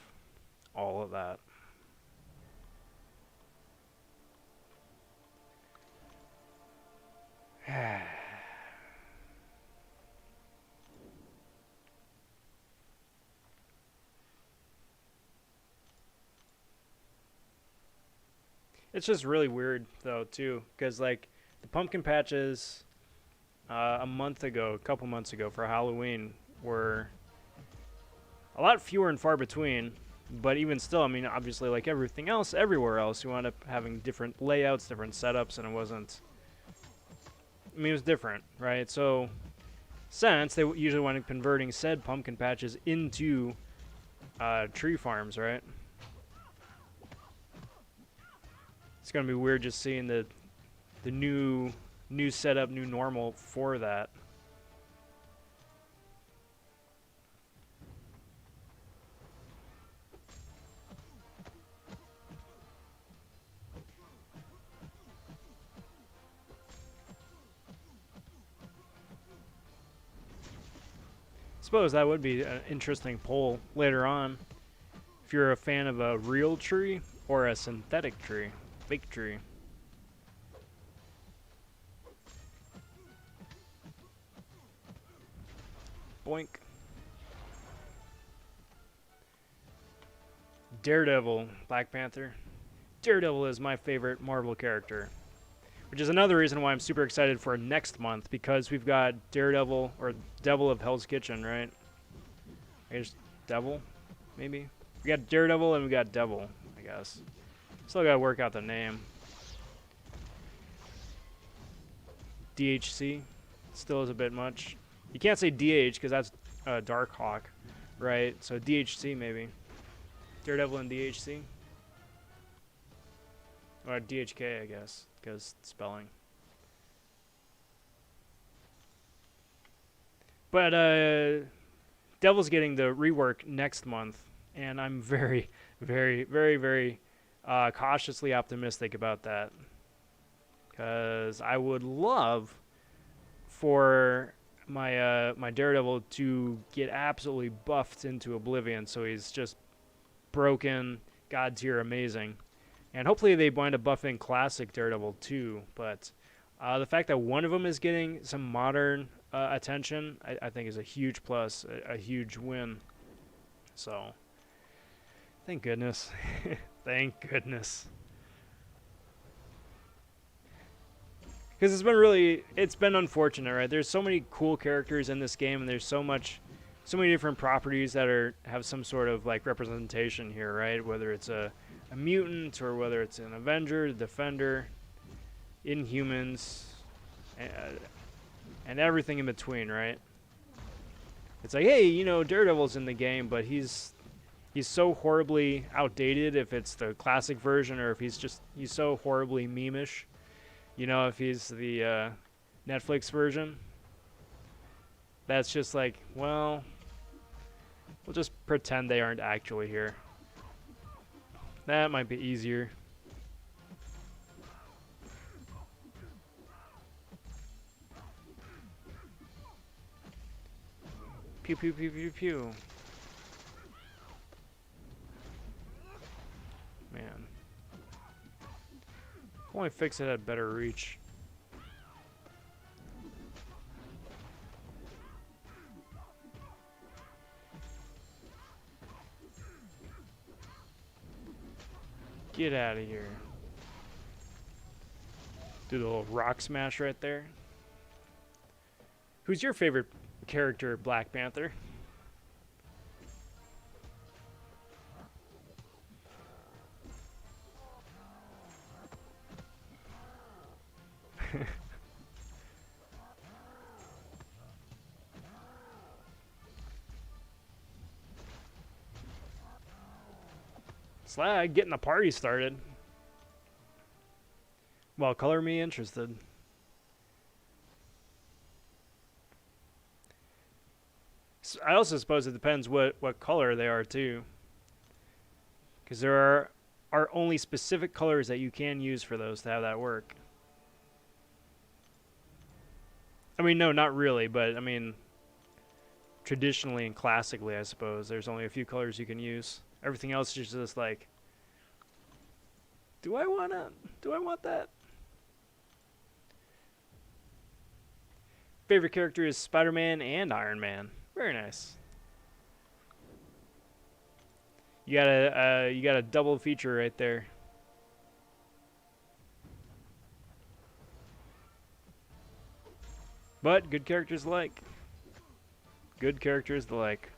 all of that. It's just really weird though too, because like the pumpkin patches a month ago, a couple months ago for Halloween were a lot fewer and far between. But even still, I mean, obviously, like everything else, everywhere else, you wound up having different layouts, different setups, and it wasn't. I mean, it was different, right? So, since they usually wind up converting said pumpkin patches into tree farms, right? It's gonna be weird just seeing the new setup, new normal for that. Suppose that would be an interesting poll later on. If you're a fan of a real tree or a synthetic tree, fake tree. Boink. Daredevil, Black Panther. Daredevil is my favorite Marvel character, which is another reason why I'm super excited for next month, because we've got Daredevil, or Devil of Hell's Kitchen, right? I guess Devil, maybe? We got Daredevil and we got Devil, I guess. Still gotta work out the name. DHC still is a bit much. You can't say DH because that's Darkhawk, right? So DHC maybe. Daredevil and DHC. Or DHK, I guess, because spelling. But Devil's getting the rework next month, and I'm very, very, very, very cautiously optimistic about that. Because I would love for my Daredevil to get absolutely buffed into oblivion, so he's just broken, god tier amazing. And hopefully they wind up buffing classic Daredevil too. But the fact that one of them is getting some modern attention, I think is a huge plus, a huge win. So, thank goodness. Thank goodness. Because it's been unfortunate, right? There's so many cool characters in this game, and there's so many different properties that have some sort of like representation here, right? Whether it's a mutant, or whether it's an Avenger, Defender, Inhumans, and everything in between, right? It's like, hey, you know, Daredevil's in the game, but he's so horribly outdated if it's the classic version, or if he's so horribly meme-ish, you know, if he's the Netflix version. That's just like, well, we'll just pretend they aren't actually here. That might be easier. Pew pew pew pew pew. Man. If only Fix It had better reach. Get out of here. Do the little rock smash right there. Who's your favorite character, Black Panther? Slag, getting the party started. Well, color me interested. I also suppose it depends what color they are too, because there are only specific colors that you can use for those to have that work. I mean, no, not really, but I mean, traditionally and classically, I suppose there's only a few colors you can use. Everything else is just like, do I want that? Favorite character is Spider-Man and Iron Man. Very nice. You got a double feature right there. But good characters alike. Good characters alike.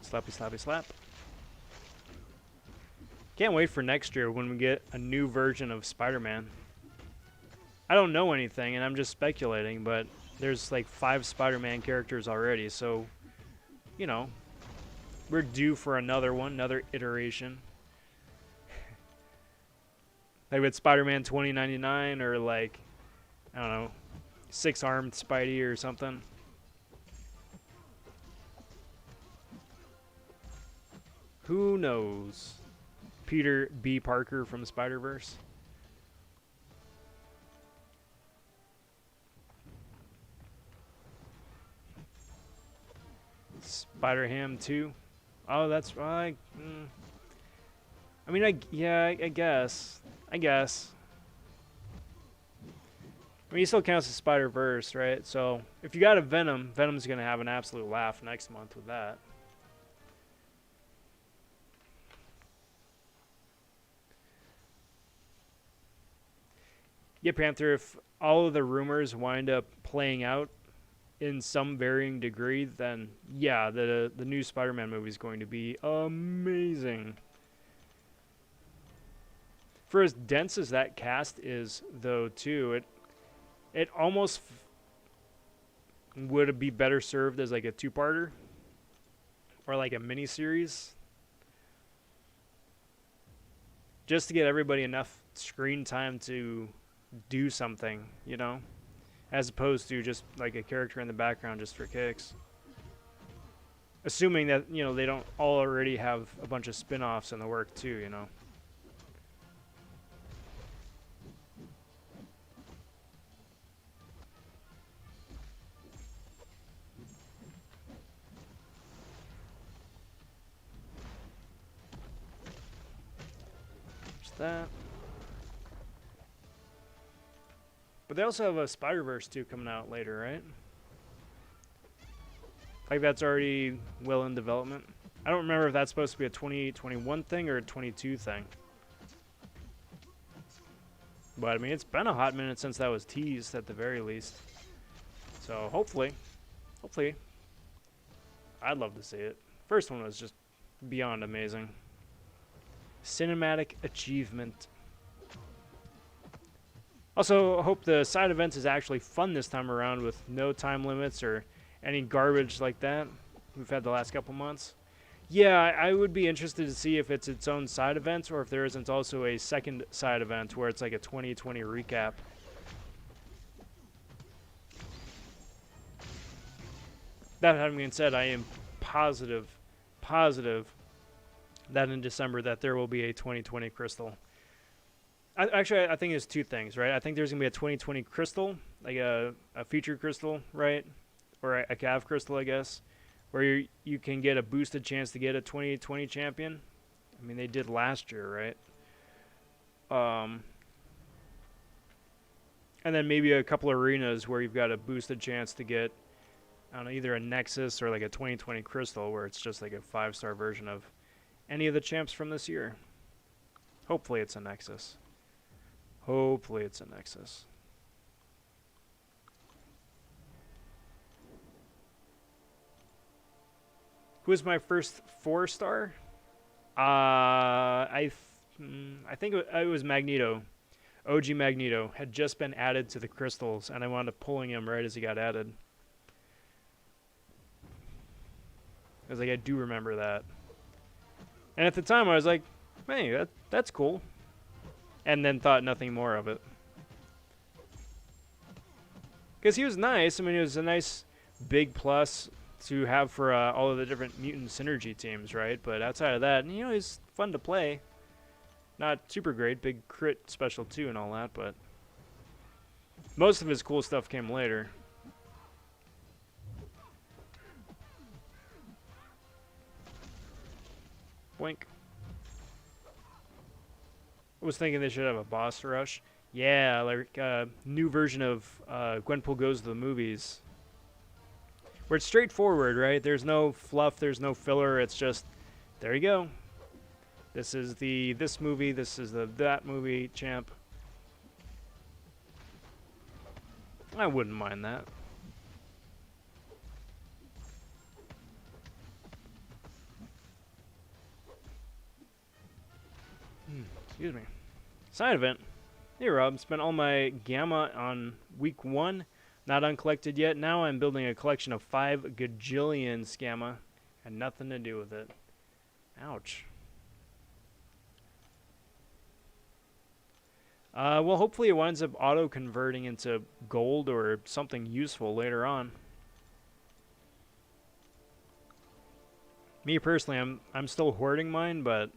Slappy, slappy, slap. Can't wait for next year when we get a new version of Spider-Man. I don't know anything, and I'm just speculating, but there's like 5 Spider-Man characters already, so, you know, we're due for another one, another iteration. Like with Spider-Man 2099, or like, I don't know, 6-armed Spidey or something. Who knows? Peter B. Parker from Spider-Verse. Spider-Ham 2. Oh, that's right. I mean, I guess. I mean, he still counts as Spider-Verse, right? So, if you got a Venom, Venom's going to have an absolute laugh next month with that. Yeah, Panther, if all of the rumors wind up playing out in some varying degree, then yeah, the new Spider-Man movie is going to be amazing. For as dense as that cast is, though, too, it almost would be better served as like a 2-parter or like a mini-series, just to get everybody enough screen time to do something, you know, as opposed to just like a character in the background just for kicks. Assuming that, you know, they don't already have a bunch of spin-offs in the work too, you know. Just that. But they also have a Spider-Verse 2 coming out later, right? Like that's already well in development. I don't remember if that's supposed to be a 2021 thing or a 22 thing. But I mean, it's been a hot minute since that was teased at the very least. So hopefully, I'd love to see it. First one was just beyond amazing. Cinematic achievement. Also, hope the side events is actually fun this time around with no time limits or any garbage like that we've had the last couple months. Yeah, I would be interested to see if it's its own side event or if there isn't also a second side event where it's like a 2020 recap. That having been said, I am positive that in December that there will be a 2020 crystal. Actually, I think there's 2 things, right? I think there's going to be a 2020 crystal, like a feature crystal, right? Or a cav crystal, I guess, where you can get a boosted chance to get a 2020 champion. I mean, they did last year, right? And then maybe a couple arenas where you've got a boosted chance to get, I don't know, either a Nexus or like a 2020 crystal where it's just like a 5-star version of any of the champs from this year. Hopefully it's a Nexus. Hopefully it's a Nexus. Who was my first 4-star? I think it was Magneto. OG Magneto had just been added to the crystals, and I wound up pulling him right as he got added. I was like, I do remember that. And at the time, I was like, hey, that's cool. And then thought nothing more of it. Because he was nice. I mean, it was a nice big plus to have for all of the different mutant synergy teams, right? But outside of that, you know, he's fun to play. Not super great, big crit special too and all that, but most of his cool stuff came later. Blink. I was thinking they should have a boss rush. Yeah, like a new version of Gwenpool Goes to the Movies. Where it's straightforward, right? There's no fluff, there's no filler, it's just, there you go. This is this movie, this is that movie, champ. I wouldn't mind that. Excuse me. Side event. Hey Rob, spent all my gamma on week 1. Not uncollected yet. Now I'm building a collection of 5 gajillion scamma. Had nothing to do with it. Ouch. Well, hopefully it winds up auto-converting into gold or something useful later on. Me personally, I'm still hoarding mine, but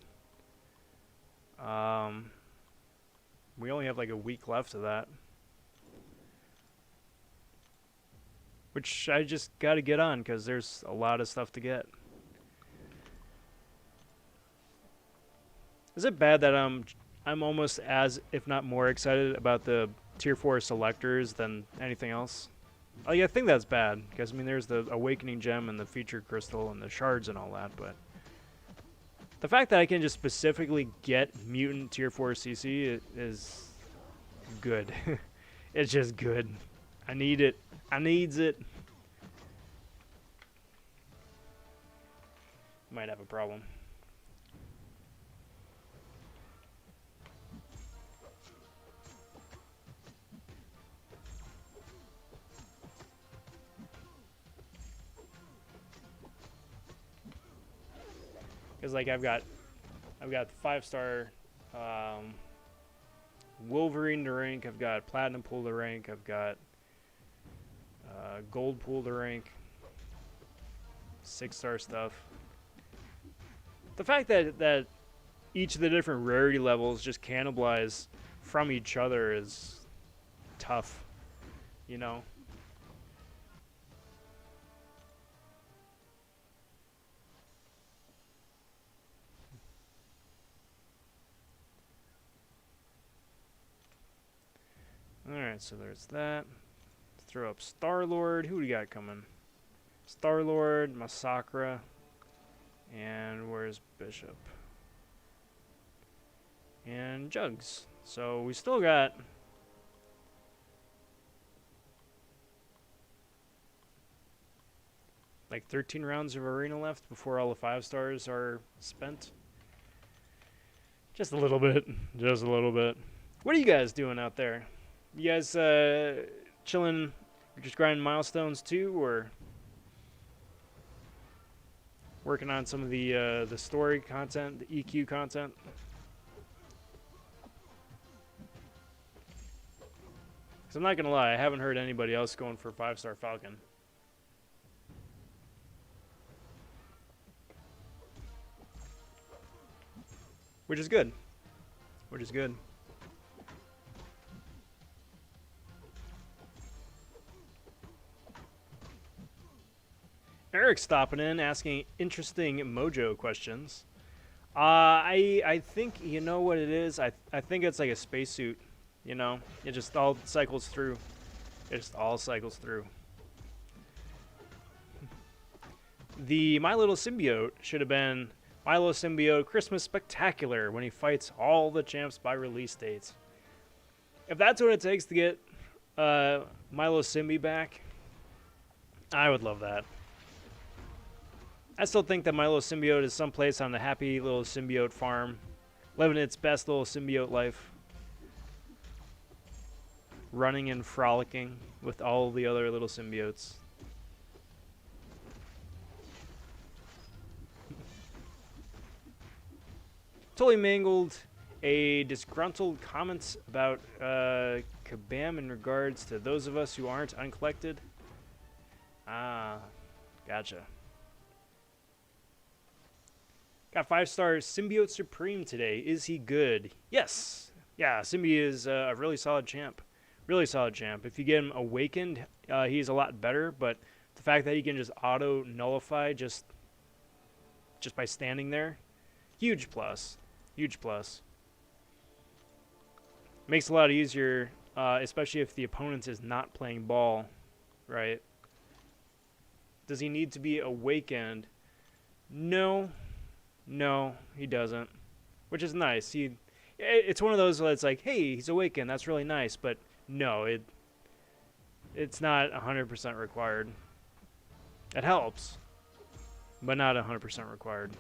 we only have like a week left of that. Which I just gotta get on, because there's a lot of stuff to get. Is it bad that I'm almost as, if not more, excited about the Tier 4 selectors than anything else? Like, I think that's bad, because, I mean, there's the Awakening Gem and the Featured Crystal and the Shards and all that, but the fact that I can just specifically get Mutant Tier 4 CC is good. It's just good. I need it. I needs it. Might have a problem. Because like I've got 5-star Wolverine to rank. I've got Platinum pool to rank. I've got Gold pool to rank. 6-star stuff. The fact that each of the different rarity levels just cannibalize from each other is tough, you know. Alright, so there's that. Let's throw up Star-Lord. Who do we got coming? Star-Lord, Masakra, and where's Bishop? And Jugs. So we still got like 13 rounds of arena left before all the 5-stars are spent. Just a little bit. Just a little bit. What are you guys doing out there? You guys chilling, just grinding milestones too, or working on some of the story content, the EQ content? Because I'm not going to lie, I haven't heard anybody else going for 5-star Falcon. Which is good. Which is good. Eric's stopping in, asking interesting Mojo questions. I think, you know what it is? I think it's like a spacesuit, you know? It just all cycles through. It just all cycles through. The My Little Symbiote should have been My Little Symbiote Christmas Spectacular when he fights all the champs by release dates. If that's what it takes to get My Little Symbi back, I would love that. I still think that My Little Symbiote is someplace on the happy little symbiote farm, living its best little symbiote life. running and frolicking with all the other little symbiotes. Totally mangled a disgruntled comments about Kabam in regards to those of us who aren't uncollected. Ah, gotcha. Got 5-star Symbiote Supreme today. Is he good? Yes. Yeah, Symbi is a really solid champ. Really solid champ. If you get him awakened, he's a lot better, but the fact that he can just auto nullify just by standing there, huge plus. Huge plus. Makes it a lot easier, especially if the opponent is not playing ball, right? Does he need to be awakened? No. No, he doesn't. Which is nice. It's one of those where it's like, hey, he's awakened. That's really nice. But no, it's not 100% required. It helps, but not 100% required.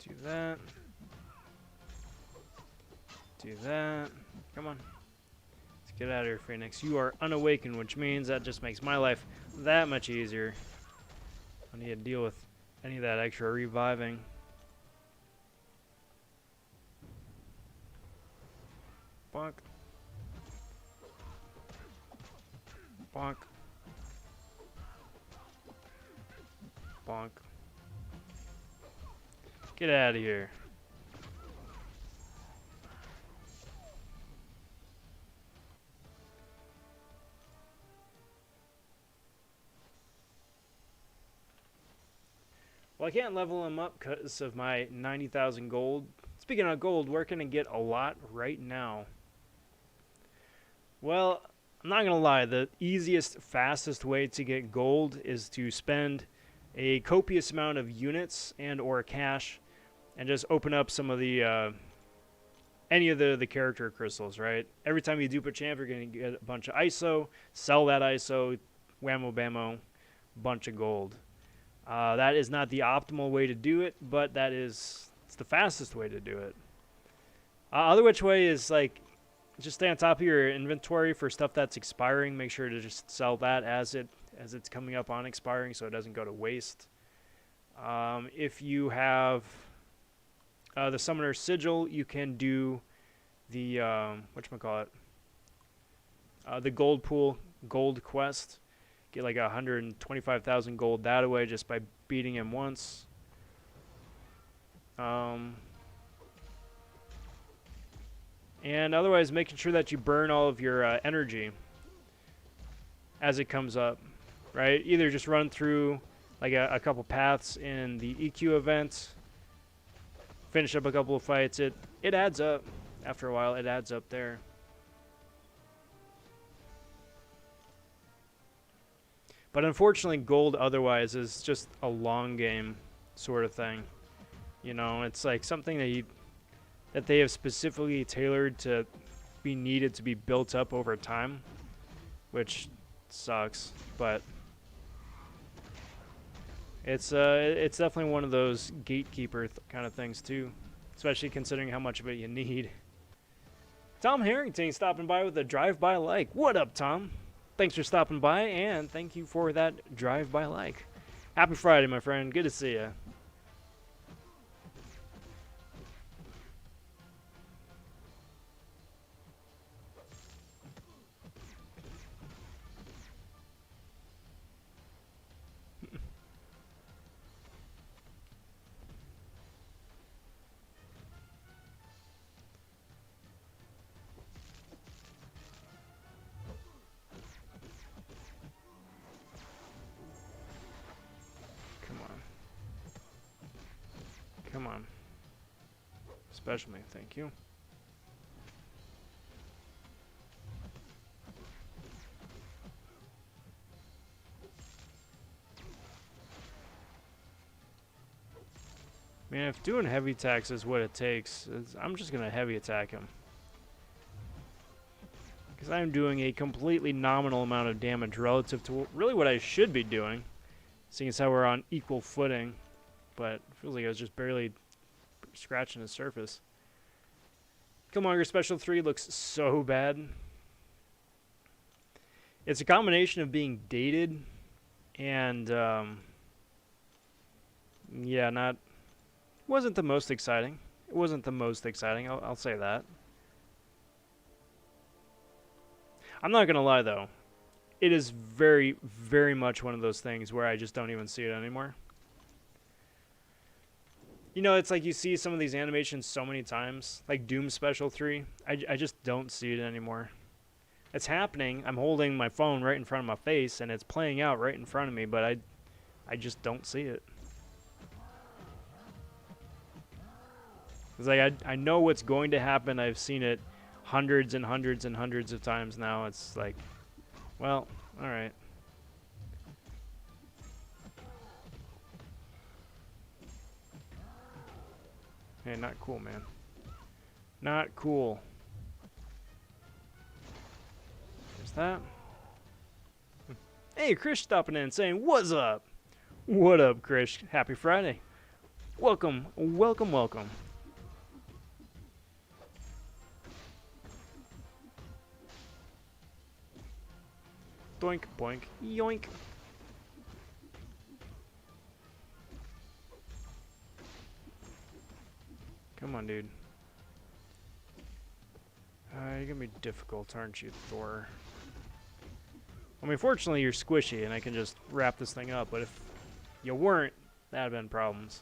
Do that. Do that. Come on. Let's get out of here, Phoenix. You are unawakened, which means that just makes my life that much easier. I need to deal with any of that extra reviving. Bonk. Bonk. Bonk. Get out of here. Well, I can't level him up because of my 90,000 gold. Speaking of gold, where can I get a lot right now? Well, I'm not going to lie. The easiest, fastest way to get gold is to spend a copious amount of units and or cash and just open up some of the any of the character crystals, right? Every time you dupe a champ, you're going to get a bunch of ISO, sell that ISO, whammo bammo, bunch of gold. That is not the optimal way to do it, but it's the fastest way to do it. Other which way is like just stay on top of your inventory for stuff that's expiring. Make sure to just sell that as it's coming up on expiring, so it doesn't go to waste. If you have the Summoner Sigil, you can do the whatchamacallit, the gold pool, gold quest. Get like 125,000 gold that way just by beating him once. And otherwise, making sure that you burn all of your energy as it comes up, right? Either just run through like a couple paths in the EQ event, finish up a couple of fights. It adds up. After a while, it adds up there. But unfortunately, gold otherwise is just a long game sort of thing. You know, it's like something that they have specifically tailored to be needed to be built up over time, which sucks. But it's definitely one of those gatekeeper kind of things too, especially considering how much of it you need. Tom Harrington stopping by with a drive-by like. What up, Tom? Thanks for stopping by, and thank you for that drive-by like. Happy Friday, my friend. Good to see you. Come on. Special me, thank you. Man, if doing heavy attacks is what it takes, I'm just going to heavy attack him. Because I'm doing a completely nominal amount of damage relative to really what I should be doing, seeing as how we're on equal footing. But it feels like I was just barely scratching the surface. Killmonger Special 3 looks so bad. It's a combination of being dated and, yeah, not... Wasn't the most exciting. It wasn't the most exciting, I'll say that. I'm not going to lie, though. It is very, very much one of those things where I just don't even see it anymore. You know, it's like you see some of these animations so many times, like Doom Special 3. I just don't see it anymore. It's happening. I'm holding my phone right in front of my face, and it's playing out right in front of me, but I just don't see it. It's like I know what's going to happen. I've seen it hundreds and hundreds and hundreds of times now. It's like, well, all right. Hey, not cool, man. Not cool. There's that. Hey, Chris stopping in saying, what's up? What up, Chris? Happy Friday. Welcome, welcome, welcome. Doink, boink, yoink. Come on, dude. You're gonna be difficult, aren't you, Thor? I mean, fortunately, you're squishy, and I can just wrap this thing up, but if you weren't, that'd have been problems.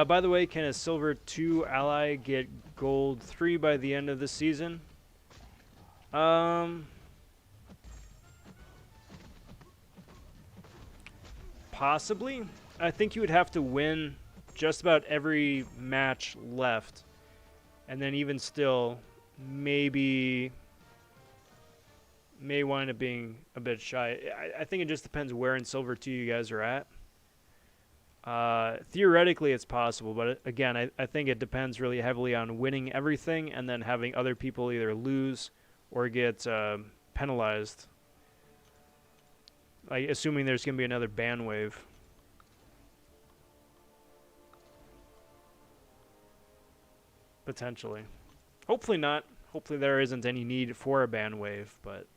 By the way, can a Silver 2 ally get Gold 3 by the end of the season? Possibly. I think you would have to win just about every match left. And then even still, maybe... may wind up being a bit shy. I think it just depends where in Silver 2 you guys are at. Theoretically, it's possible, but again, I think it depends really heavily on winning everything and then having other people either lose or get penalized. Like, assuming there's going to be another ban wave. Potentially. Hopefully not. Hopefully there isn't any need for a ban wave, but...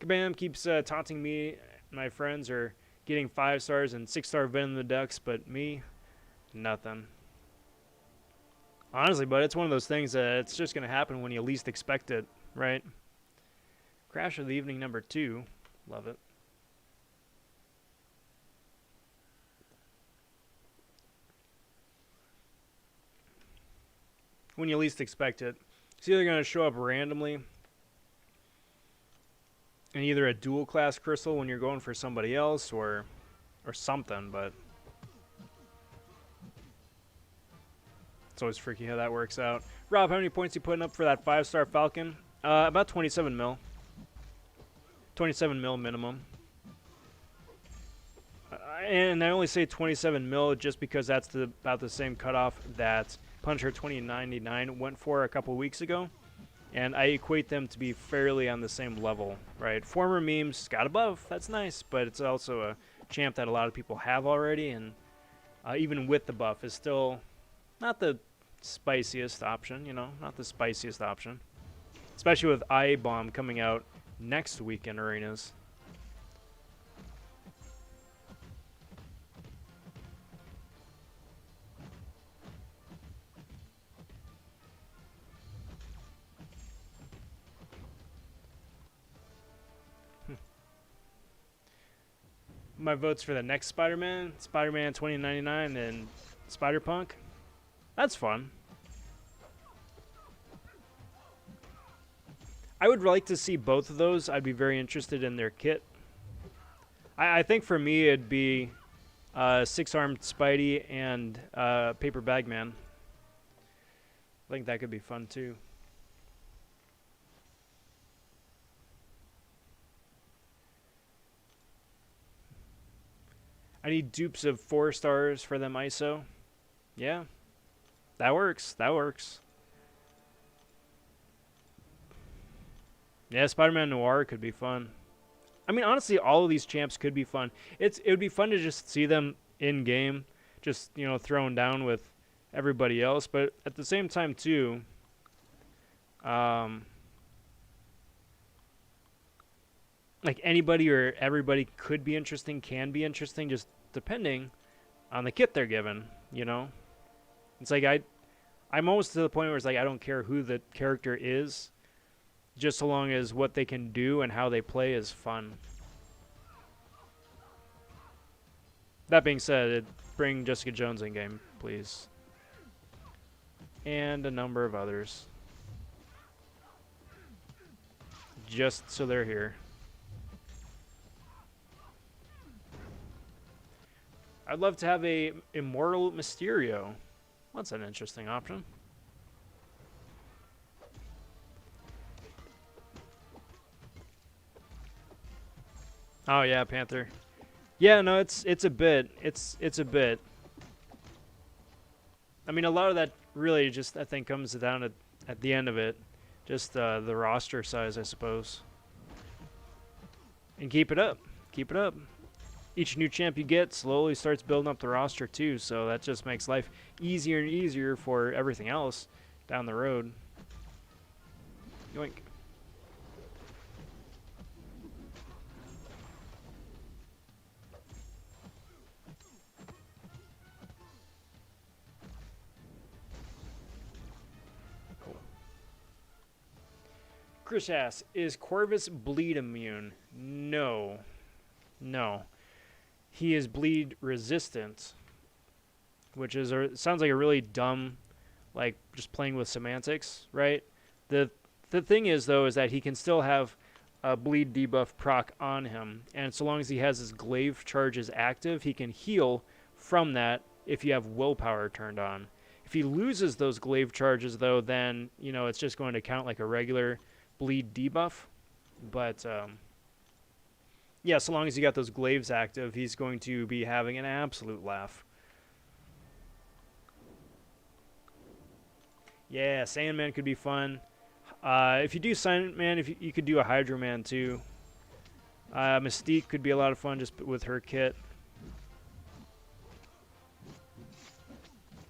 Kabam keeps taunting me and my friends are getting 5 stars and 6-star Venom the Ducks, but me, nothing. Honestly, but it's one of those things that it's just going to happen when you least expect it, right? Crash of the Evening number 2. Love it. When you least expect it. It's either going to show up randomly in either a dual class crystal when you're going for somebody else or something, but it's always freaky how that works out. Rob, how many points you putting up for that 5-star Falcon? About 27 mil. 27 mil minimum. And I only say 27 mil just because that's about the same cutoff that Punisher 2099 went for a couple weeks ago. And I equate them to be fairly on the same level, right? Former memes got above, that's nice, but it's also a champ that a lot of people have already, and even with the buff, is still not the spiciest option, you know, not the spiciest option. Especially with IA Bomb coming out next week in arenas. My votes for the next Spider-Man, Spider-Man 2099, and Spider-Punk. That's fun. I would like to see both of those. I'd be very interested in their kit. I think for me it'd be Six-Armed Spidey and Paper Bag Man. I think that could be fun too. I need dupes of 4 stars for them ISO. Yeah, that works. That works. Yeah, Spider-Man Noir could be fun. I mean, honestly, all of these champs could be fun. It would be fun to just see them in game, just thrown down with everybody else. But at the same time, too, like anybody or everybody could be interesting, can be interesting, just depending on the kit they're given. It's like I'm almost to the point where it's like I don't care who the character is, just so long as what they can do and how they play is fun. That being said, bring Jessica Jones in game, please. And a number of others. Just so they're here. I'd love to have a Immortal Mysterio. That's an interesting option. Oh yeah, Panther. Yeah, no, it's a bit. It's a bit. I mean, a lot of that really just I think comes down at the end of it, just the roster size, I suppose. And keep it up. Keep it up. Each new champ you get slowly starts building up the roster too, so that just makes life easier and easier for everything else down the road. Yoink. Cool. Chris asks, is Corvus bleed immune? No. No. He is bleed resistant, which is sounds like a really dumb, like just playing with semantics, right? The thing is though is that he can still have a bleed debuff proc on him, and so long as he has his glaive charges active, he can heal from that if you have willpower turned on. If he loses those glaive charges though, then it's just going to count like a regular bleed debuff, but yeah, so long as you got those glaives active, he's going to be having an absolute laugh. Yeah, Sandman could be fun. If you do Sandman, if you could do a Hydro Man too. Mystique could be a lot of fun just with her kit.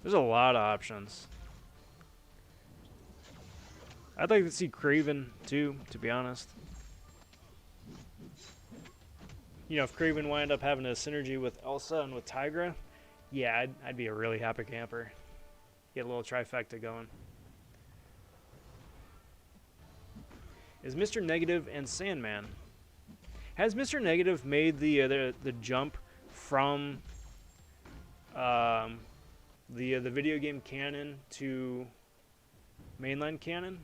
There's a lot of options. I'd like to see Kraven too, to be honest. If Kraven wind up having a synergy with Elsa and with Tigra, yeah, I'd be a really happy camper. Get a little trifecta going. Is Mr. Negative and Sandman? Has Mr. Negative made the jump from the video game canon to mainline canon?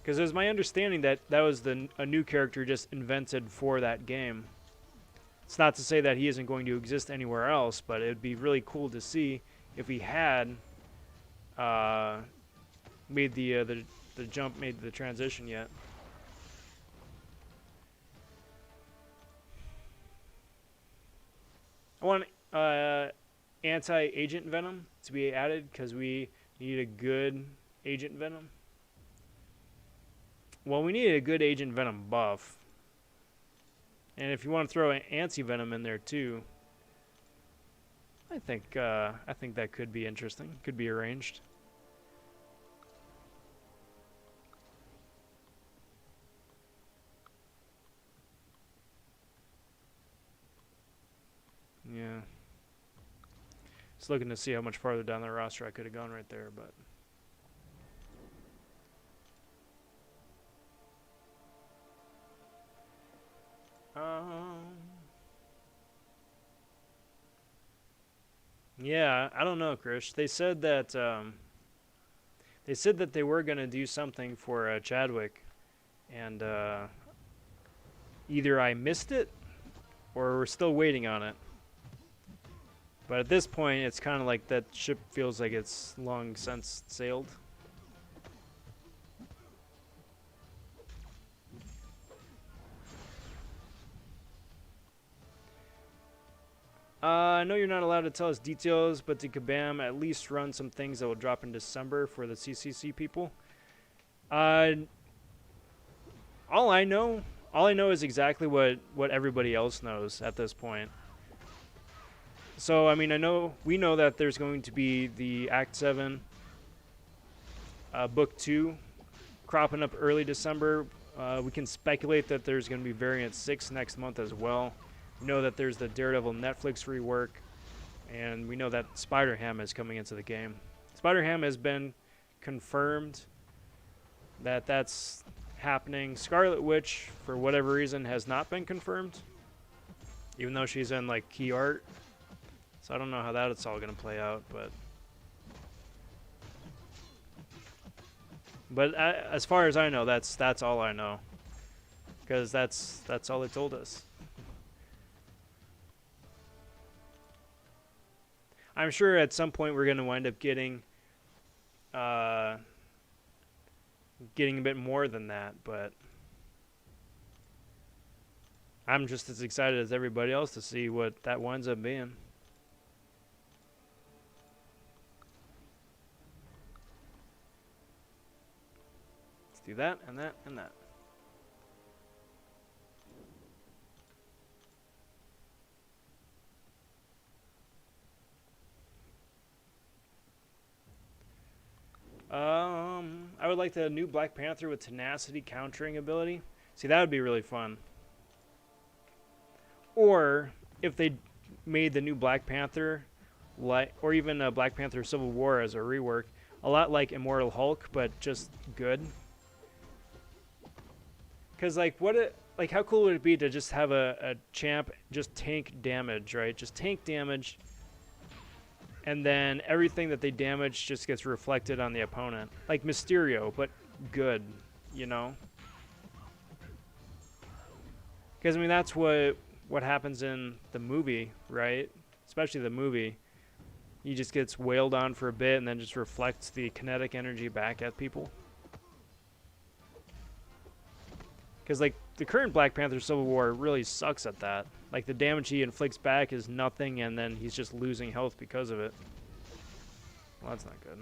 Because it was my understanding that was a new character just invented for that game. It's not to say that he isn't going to exist anywhere else, but it would be really cool to see if he had made the jump, made the transition yet. I want anti-Agent Venom to be added because we need a good Agent Venom. Well, we need a good Agent Venom buff. And if you want to throw an anti-Venom in there too, I think that could be interesting. Could be arranged. Yeah. Just looking to see how much farther down the roster I could have gone right there, but yeah, I don't know, Krish. They said that They said that they were going to do something for Chadwick, and either I missed it or we're still waiting on it. But at this point, it's kind of like that ship feels like it's long since sailed. I know you're not allowed to tell us details, but did Kabam at least run some things that will drop in December for the CCC people? All I know is exactly what everybody else knows at this point. So, I mean, we know that there's going to be the Act 7, Book 2, cropping up early December. We can speculate that there's going to be Variant 6 next month as well. We know that there's the Daredevil Netflix rework, and we know that Spider-Ham is coming into the game. Spider-Ham has been confirmed that that's happening. Scarlet Witch, for whatever reason, has not been confirmed, even though she's in like key art. So I don't know how that's all going to play out, but as far as I know, that's all I know, because that's all they told us. I'm sure at some point we're going to wind up getting a bit more than that, but I'm just as excited as everybody else to see what that winds up being. Let's do that and that and that. I would like the new Black Panther with tenacity countering ability. See, that would be really fun. Or if they made the new Black Panther, or even Black Panther Civil War as a rework, a lot like Immortal Hulk, but just good. Because how cool would it be to just have a champ just tank damage, right? Just tank damage. And then everything that they damage just gets reflected on the opponent. Like Mysterio, but good, you know? Because, I mean, that's what happens in the movie, right? Especially the movie. He just gets wailed on for a bit and then just reflects the kinetic energy back at people. Because, like, the current Black Panther Civil War really sucks at that. Like, the damage he inflicts back is nothing, and then he's just losing health because of it. Well, that's not good.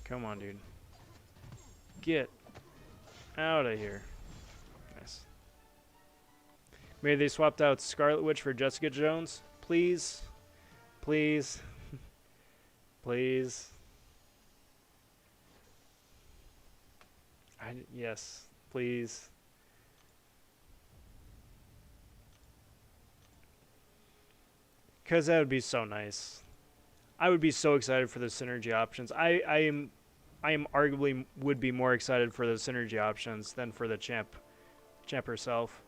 Come on, dude. Get out of here. Nice. Maybe they swapped out Scarlet Witch for Jessica Jones. Please. Please. Please. Yes, please. Because that would be so nice. I would be so excited for the synergy options. I am arguably would be more excited for the synergy options than for the champ herself.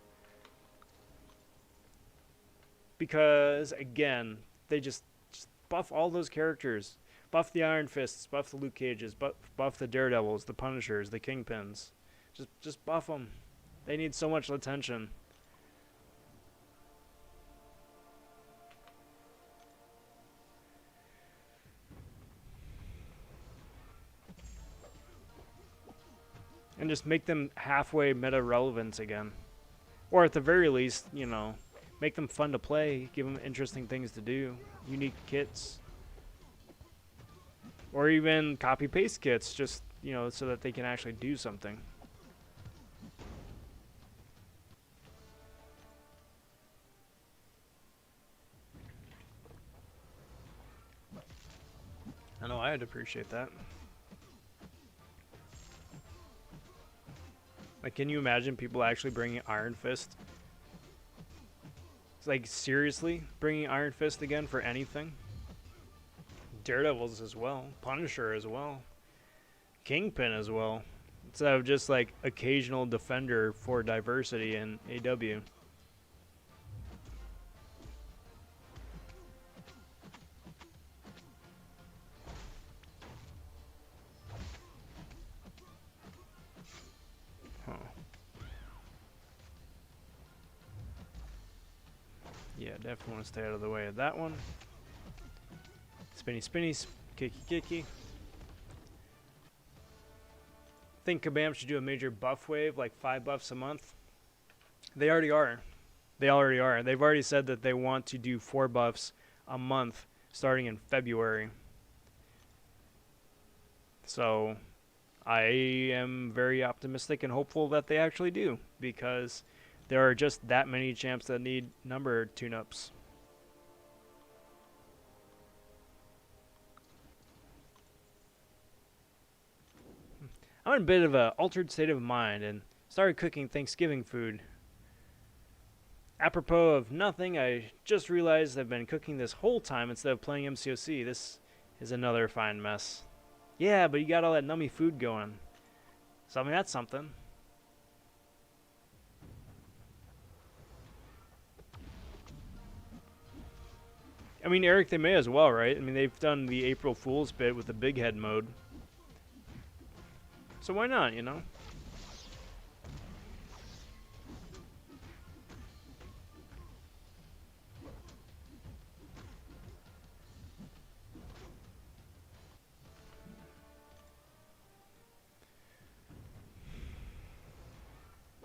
Because, again, they just buff all those characters. Buff the Iron Fists, buff the Luke Cages, buff the Daredevils, the Punishers, the Kingpins. Just buff them. They need so much attention. And just make them halfway meta relevant again. Or at the very least, you know, make them fun to play, give them interesting things to do, unique kits. Or even copy-paste kits, just, you know, so that they can actually do something. I know I'd appreciate that. Like, can you imagine people actually bringing Iron Fist? It's like, seriously? Bringing Iron Fist again for anything? Daredevils as well. Punisher as well. Kingpin as well. Instead of just, like, occasional defender for diversity in AW. definitely want to stay out of the way of that one. Spinny, spinny, kicky, kicky. Think Kabam should do a major buff wave, like 5 buffs a month. They already are. They already are. They've already said that they want to do 4 buffs a month starting in February. So I am very optimistic and hopeful that they actually do, because there are just that many champs that need number tune-ups. I'm in a bit of an altered state of mind and started cooking Thanksgiving food. Apropos of nothing, I just realized I've been cooking this whole time instead of playing MCOC. This is another fine mess. Yeah, but you got all that nummy food going. So, I mean, that's something. I mean, Eric, they may as well, right? I mean, they've done the April Fool's bit with the big head mode. So why not, you know?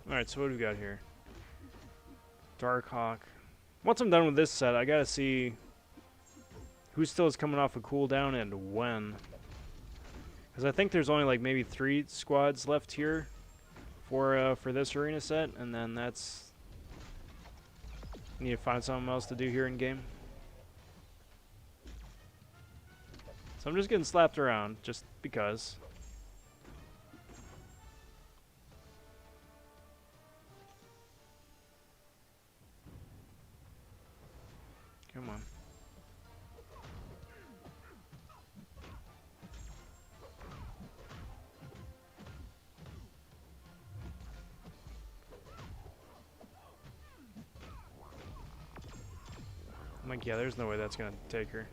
Alright, so what do we got here? Darkhawk. Once I'm done with this set, I gotta see who still is coming off a cooldown and when. Because I think there's only like maybe 3 squads left here for this arena set, and then that's... Need to find something else to do here in game. So I'm just getting slapped around, just because. Come on. I'm like, yeah, there's no way that's gonna take her.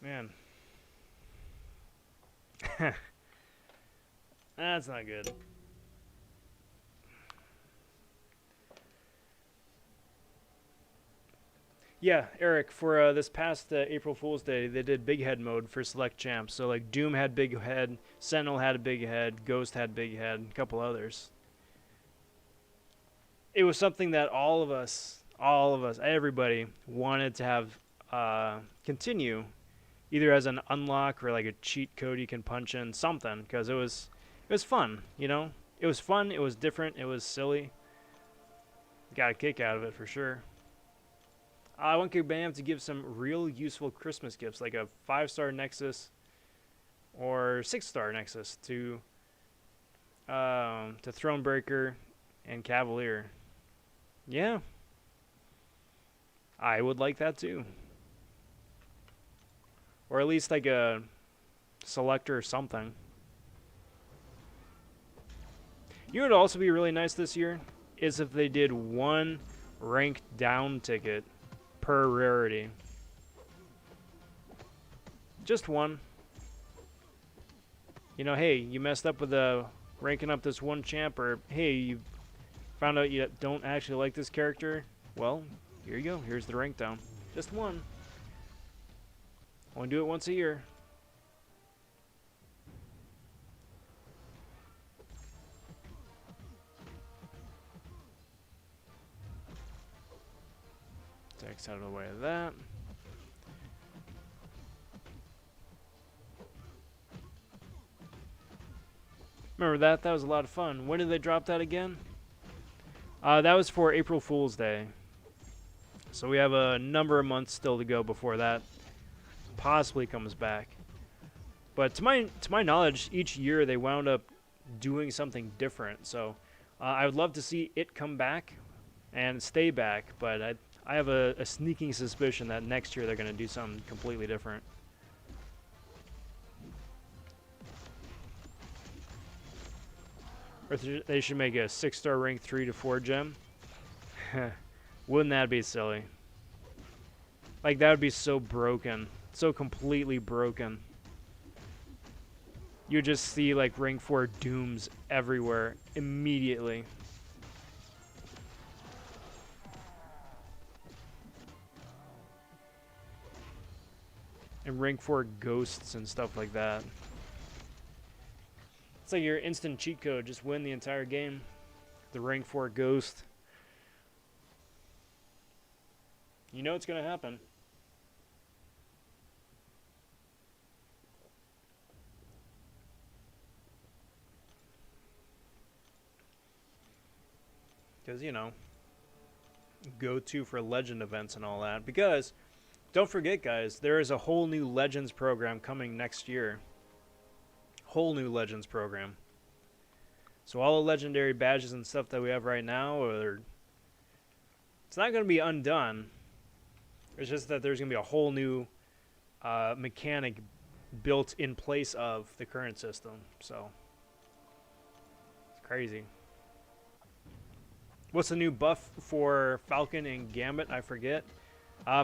Man. That's not good. Yeah, Eric, for this past April Fool's Day, they did big head mode for select champs. So, like, Doom had big head, Sentinel had a big head, Ghost had big head, a couple others. It was something that all of us, everybody wanted to have continue, either as an unlock or like a cheat code you can punch in, something, because it was fun, you know? It was fun, it was different, it was silly. Got a kick out of it for sure. I want Kabam to give some real useful Christmas gifts, like a 5-star Nexus or 6-star Nexus to Thronebreaker and Cavalier. Yeah, I would like that too. Or at least like a selector or something. You know what would also be really nice this year is if they did 1 ranked down ticket per rarity. Just 1. You know, hey, you messed up with ranking up this 1 champ, or hey, you found out you don't actually like this character. Well, here you go. Here's the rank down. Just 1. Only do it once a year. Text out of the way of that. Remember that? That was a lot of fun. When did they drop that again? That was for April Fool's Day. So we have a number of months still to go before that possibly comes back. But to my knowledge, each year they wound up doing something different. So I would love to see it come back and stay back, but I have a sneaking suspicion that next year they're going to do something completely different. Or they should make a 6-star rank 3 to 4 gem. Wouldn't that be silly? Like, that would be so broken. So completely broken. You just see, like, rank 4 dooms everywhere immediately. And rank 4 ghosts and stuff like that. It's like your instant cheat code. Just win the entire game. The rank 4 ghost. You know it's going to happen. Because, you know, go-to for legend events and all that. Because, don't forget, guys, there is a whole new Legends program coming next year. Whole new Legends program. So all the legendary badges and stuff that we have right now, it's not going to be undone. It's just that there's going to be a whole new mechanic built in place of the current system. So, it's crazy. What's the new buff for Falcon and Gambit? I forget.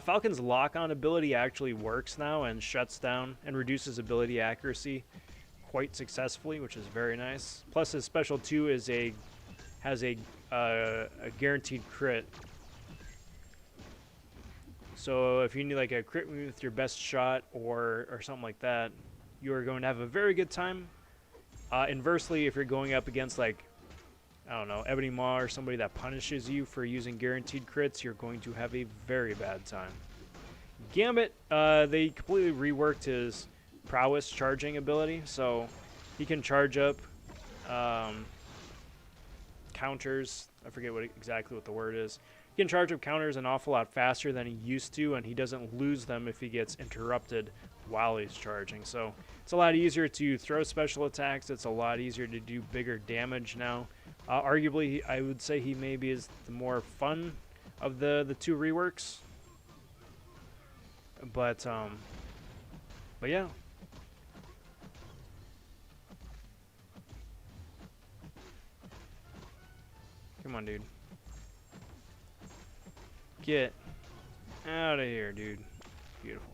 Falcon's lock-on ability actually works now and shuts down and reduces ability accuracy quite successfully, which is very nice. Plus, his special 2 has a guaranteed crit. So if you need like a crit with your best shot or something like that, you are going to have a very good time. Inversely, if you're going up against like, I don't know, Ebony Maw or somebody that punishes you for using guaranteed crits, you're going to have a very bad time. Gambit, they completely reworked his prowess charging ability, so he can charge up counters. I forget exactly what the word is. He can charge up counters an awful lot faster than he used to, and he doesn't lose them if he gets interrupted while he's charging. So it's a lot easier to throw special attacks. It's a lot easier to do bigger damage now. Arguably, I would say he maybe is the more fun of the two reworks. But yeah. Come on, dude. Get out of here, dude. Beautiful.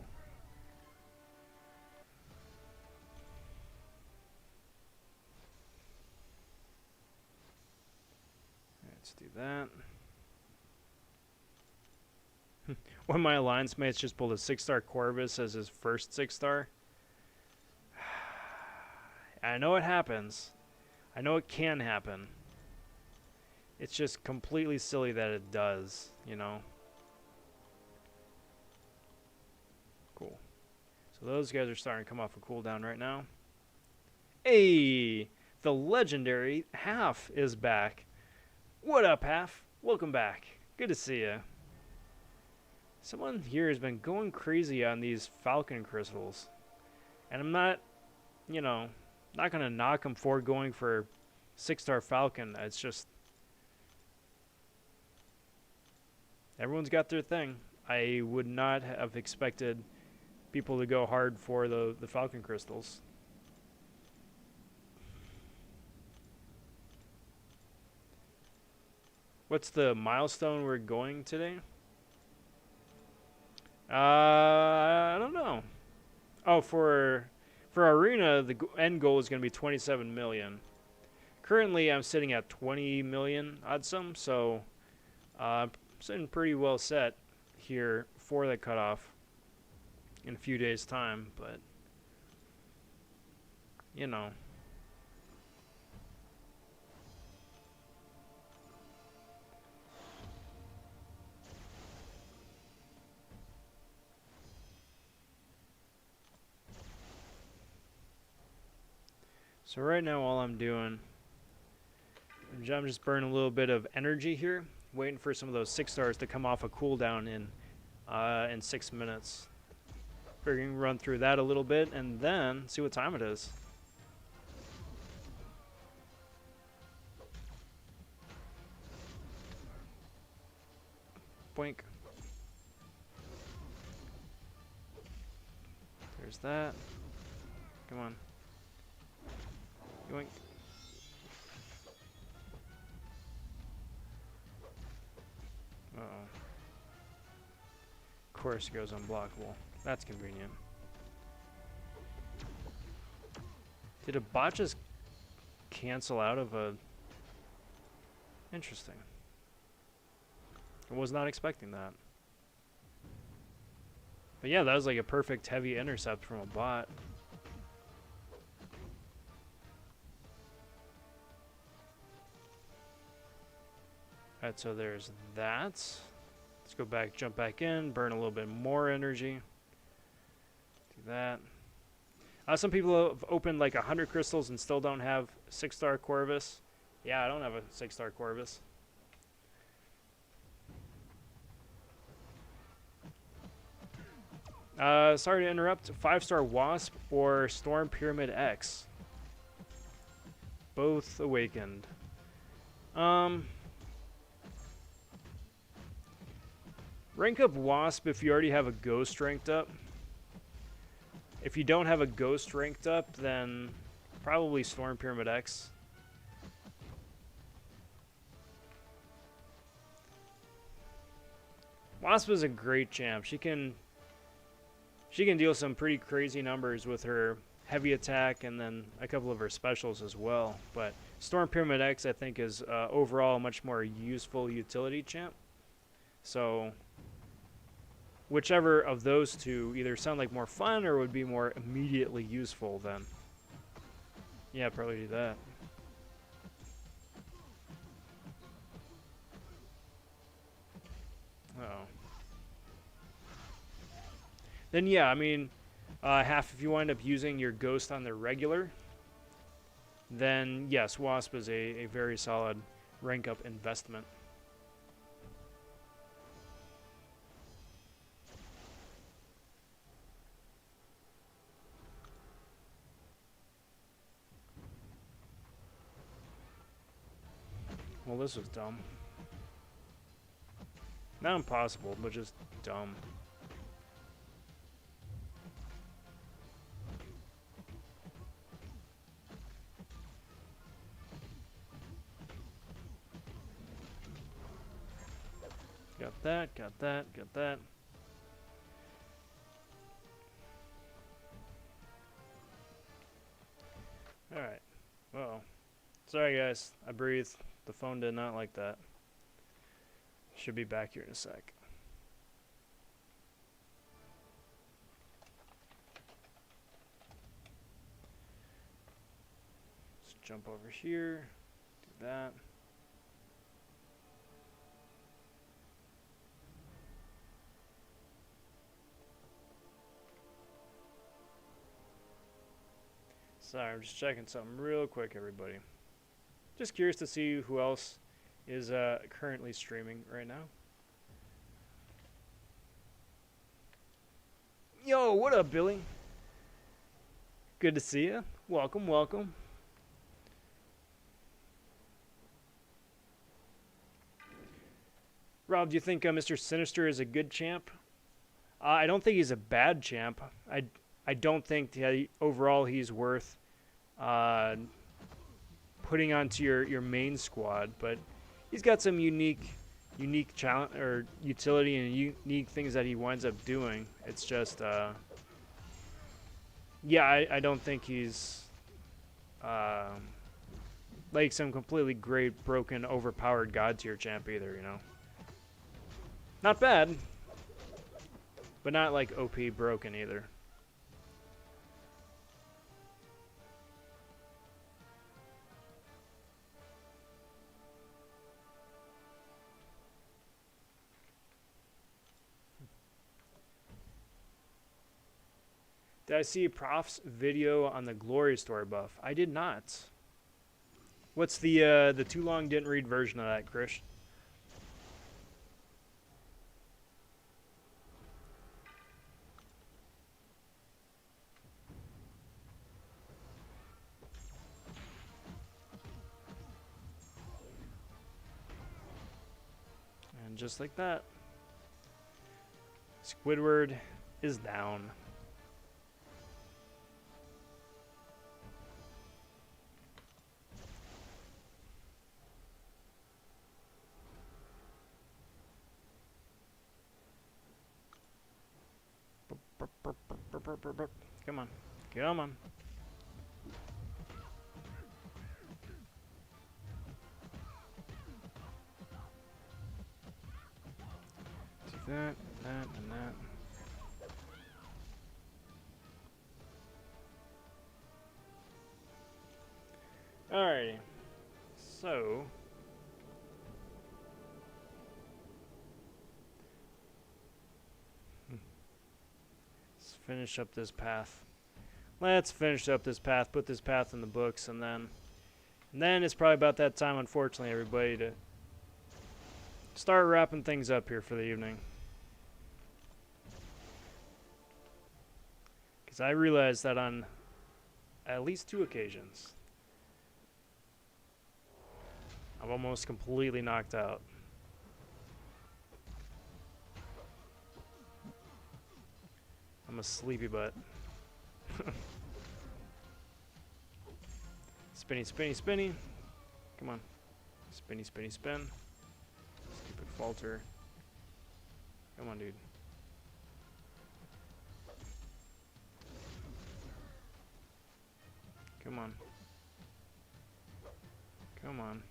Let's do that. One of my alliance mates just pulled a 6-star Corvus as his first 6-star. I know it happens. I know it can happen. It's just completely silly that it does, you know? Cool. So those guys are starting to come off a cooldown right now. Hey! The legendary Half is back. What up, Half? Welcome back. Good to see you. Someone here has been going crazy on these Falcon crystals. And I'm not, you know, not going to knock him for going for 6-star Falcon. It's just, everyone's got their thing. I would not have expected people to go hard for the Falcon crystals. What's the milestone we're going today? I don't know. Oh, for Arena, the end goal is going to be 27 million. Currently, I'm sitting at 20 million odd some, so I'm sitting pretty well set here for the cutoff in a few days' time, but you know. So right now, all I'm doing, I'm just burning a little bit of energy here, waiting for some of those 6-stars to come off a cooldown in 6 minutes. We're going to run through that a little bit and then see what time it is. Boink. There's that. Come on. Yoink. Uh-oh. course it goes unblockable. That's convenient. Did a bot just cancel out of a... Interesting. I was not expecting that. But yeah, that was like a perfect heavy intercept from a bot. Alright, so there's that. Let's go back, jump back in, burn a little bit more energy. Do that. Some people have opened like 100 crystals and still don't have 6-star Corvus. Yeah, I don't have a 6-star Corvus. Sorry to interrupt. 5-star Wasp or Storm Pyramid X? Both awakened. Rank up Wasp if you already have a Ghost ranked up. If you don't have a Ghost ranked up, then probably Storm Pyramid X. Wasp is a great champ. She can deal some pretty crazy numbers with her heavy attack and then a couple of her specials as well. But Storm Pyramid X, I think, is overall a much more useful utility champ. So whichever of those two either sound like more fun or would be more immediately useful, then yeah, probably do that. Uh-oh. Then yeah, I mean, half if you wind up using your Ghost on the regular, then yes, Wasp is a very solid rank up investment. Well, this was dumb. Not impossible, but just dumb. Got that, got that, got that. Alright. Uh-oh. Sorry, guys. I breathed. The phone did not like that. Should be back here in a sec. Let's jump over here. Do that. Sorry, I'm just checking something real quick, everybody. Just curious to see who else is currently streaming right now. Yo, what up, Billy? Good to see you. Welcome, welcome. Rob, do you think Mr. Sinister is a good champ? I don't think he's a bad champ. I don't think that overall he's worth putting onto your main squad, but he's got some unique challenge or utility and unique things that he winds up doing. It's just yeah, I don't think he's like some completely great, broken, overpowered god tier champ either, you know. Not bad, but not like OP broken either. Did I see Prof's video on the Glory Store buff? I did not. What's the too long didn't read version of that, Krish? And just like that, Squidward is down. Come on. Come on. Do that, and that. Alrighty. So... let's finish up this path. Let's finish up this path, put this path in the books, and then it's probably about that time, unfortunately, everybody, to start wrapping things up here for the evening. Because I realized that on at least 2 occasions, I'm almost completely knocked out. I'm a sleepy butt. Spinny, spinny, spinny. Come on. Spinny, spinny, spin. Stupid falter. Come on, dude. Come on. Come on.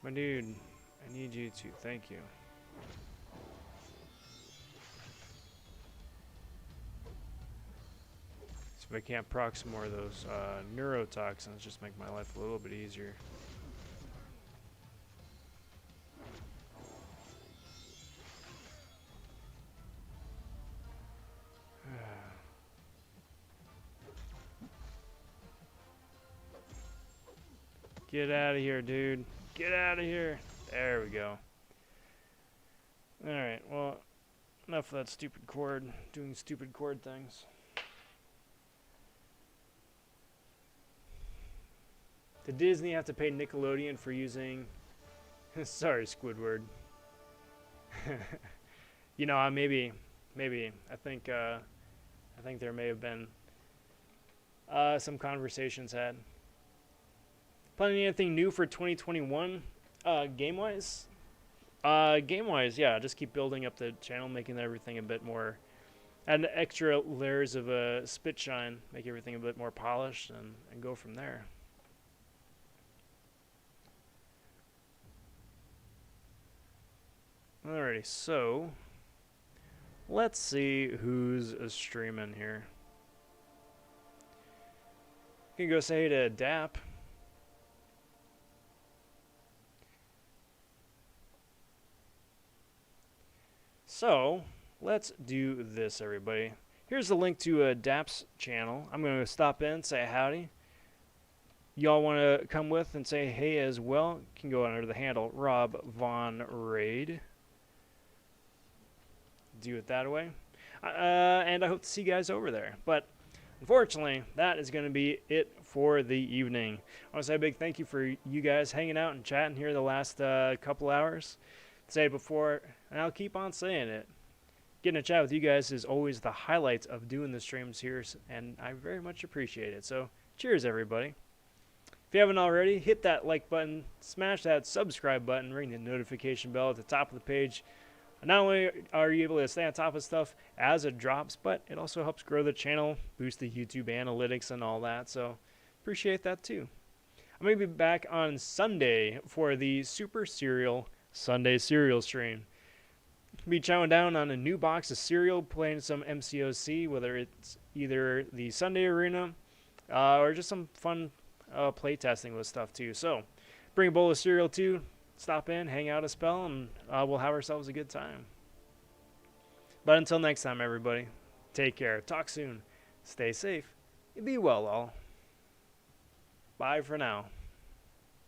My dude, I need you to. Thank you. So if I can't proc some more of those neurotoxins, just make my life a little bit easier. Get out of here, dude. Get out of here. There we go. Alright, well, enough of that stupid cord, doing stupid cord things. Did Disney have to pay Nickelodeon for using... Sorry, Squidward. You know, maybe. I think there may have been some conversations had. Planning anything new for 2021, game-wise? Game-wise, yeah, just keep building up the channel, making everything a bit more... add extra layers of spit shine, make everything a bit more polished, and go from there. Alrighty, so... let's see who's streaming here. You can go say hey to Dap. So, let's do this, everybody. Here's the link to Dap's channel. I'm going to stop in, say howdy. Y'all want to come with and say hey as well? You can go under the handle Rob Von Raid. Do it that way. And I hope to see you guys over there. But unfortunately, that is going to be it for the evening. I want to say a big thank you for you guys hanging out and chatting here the last couple hours. Say it before, and I'll keep on saying it. Getting a chat with you guys is always the highlight of doing the streams here, and I very much appreciate it. So, cheers, everybody. If you haven't already, hit that like button, smash that subscribe button, ring the notification bell at the top of the page. Not only are you able to stay on top of stuff as it drops, but it also helps grow the channel, boost the YouTube analytics and all that, so appreciate that too. I'm going to be back on Sunday for the Super Cereal Sunday cereal stream. Be chowing down on a new box of cereal, playing some MCOC, whether it's either the Sunday Arena or just some fun play testing with stuff too. So bring a bowl of cereal too, stop in, hang out a spell, and we'll have ourselves a good time. But until next time, everybody, take care, talk soon, stay safe, and be well all. Bye for now.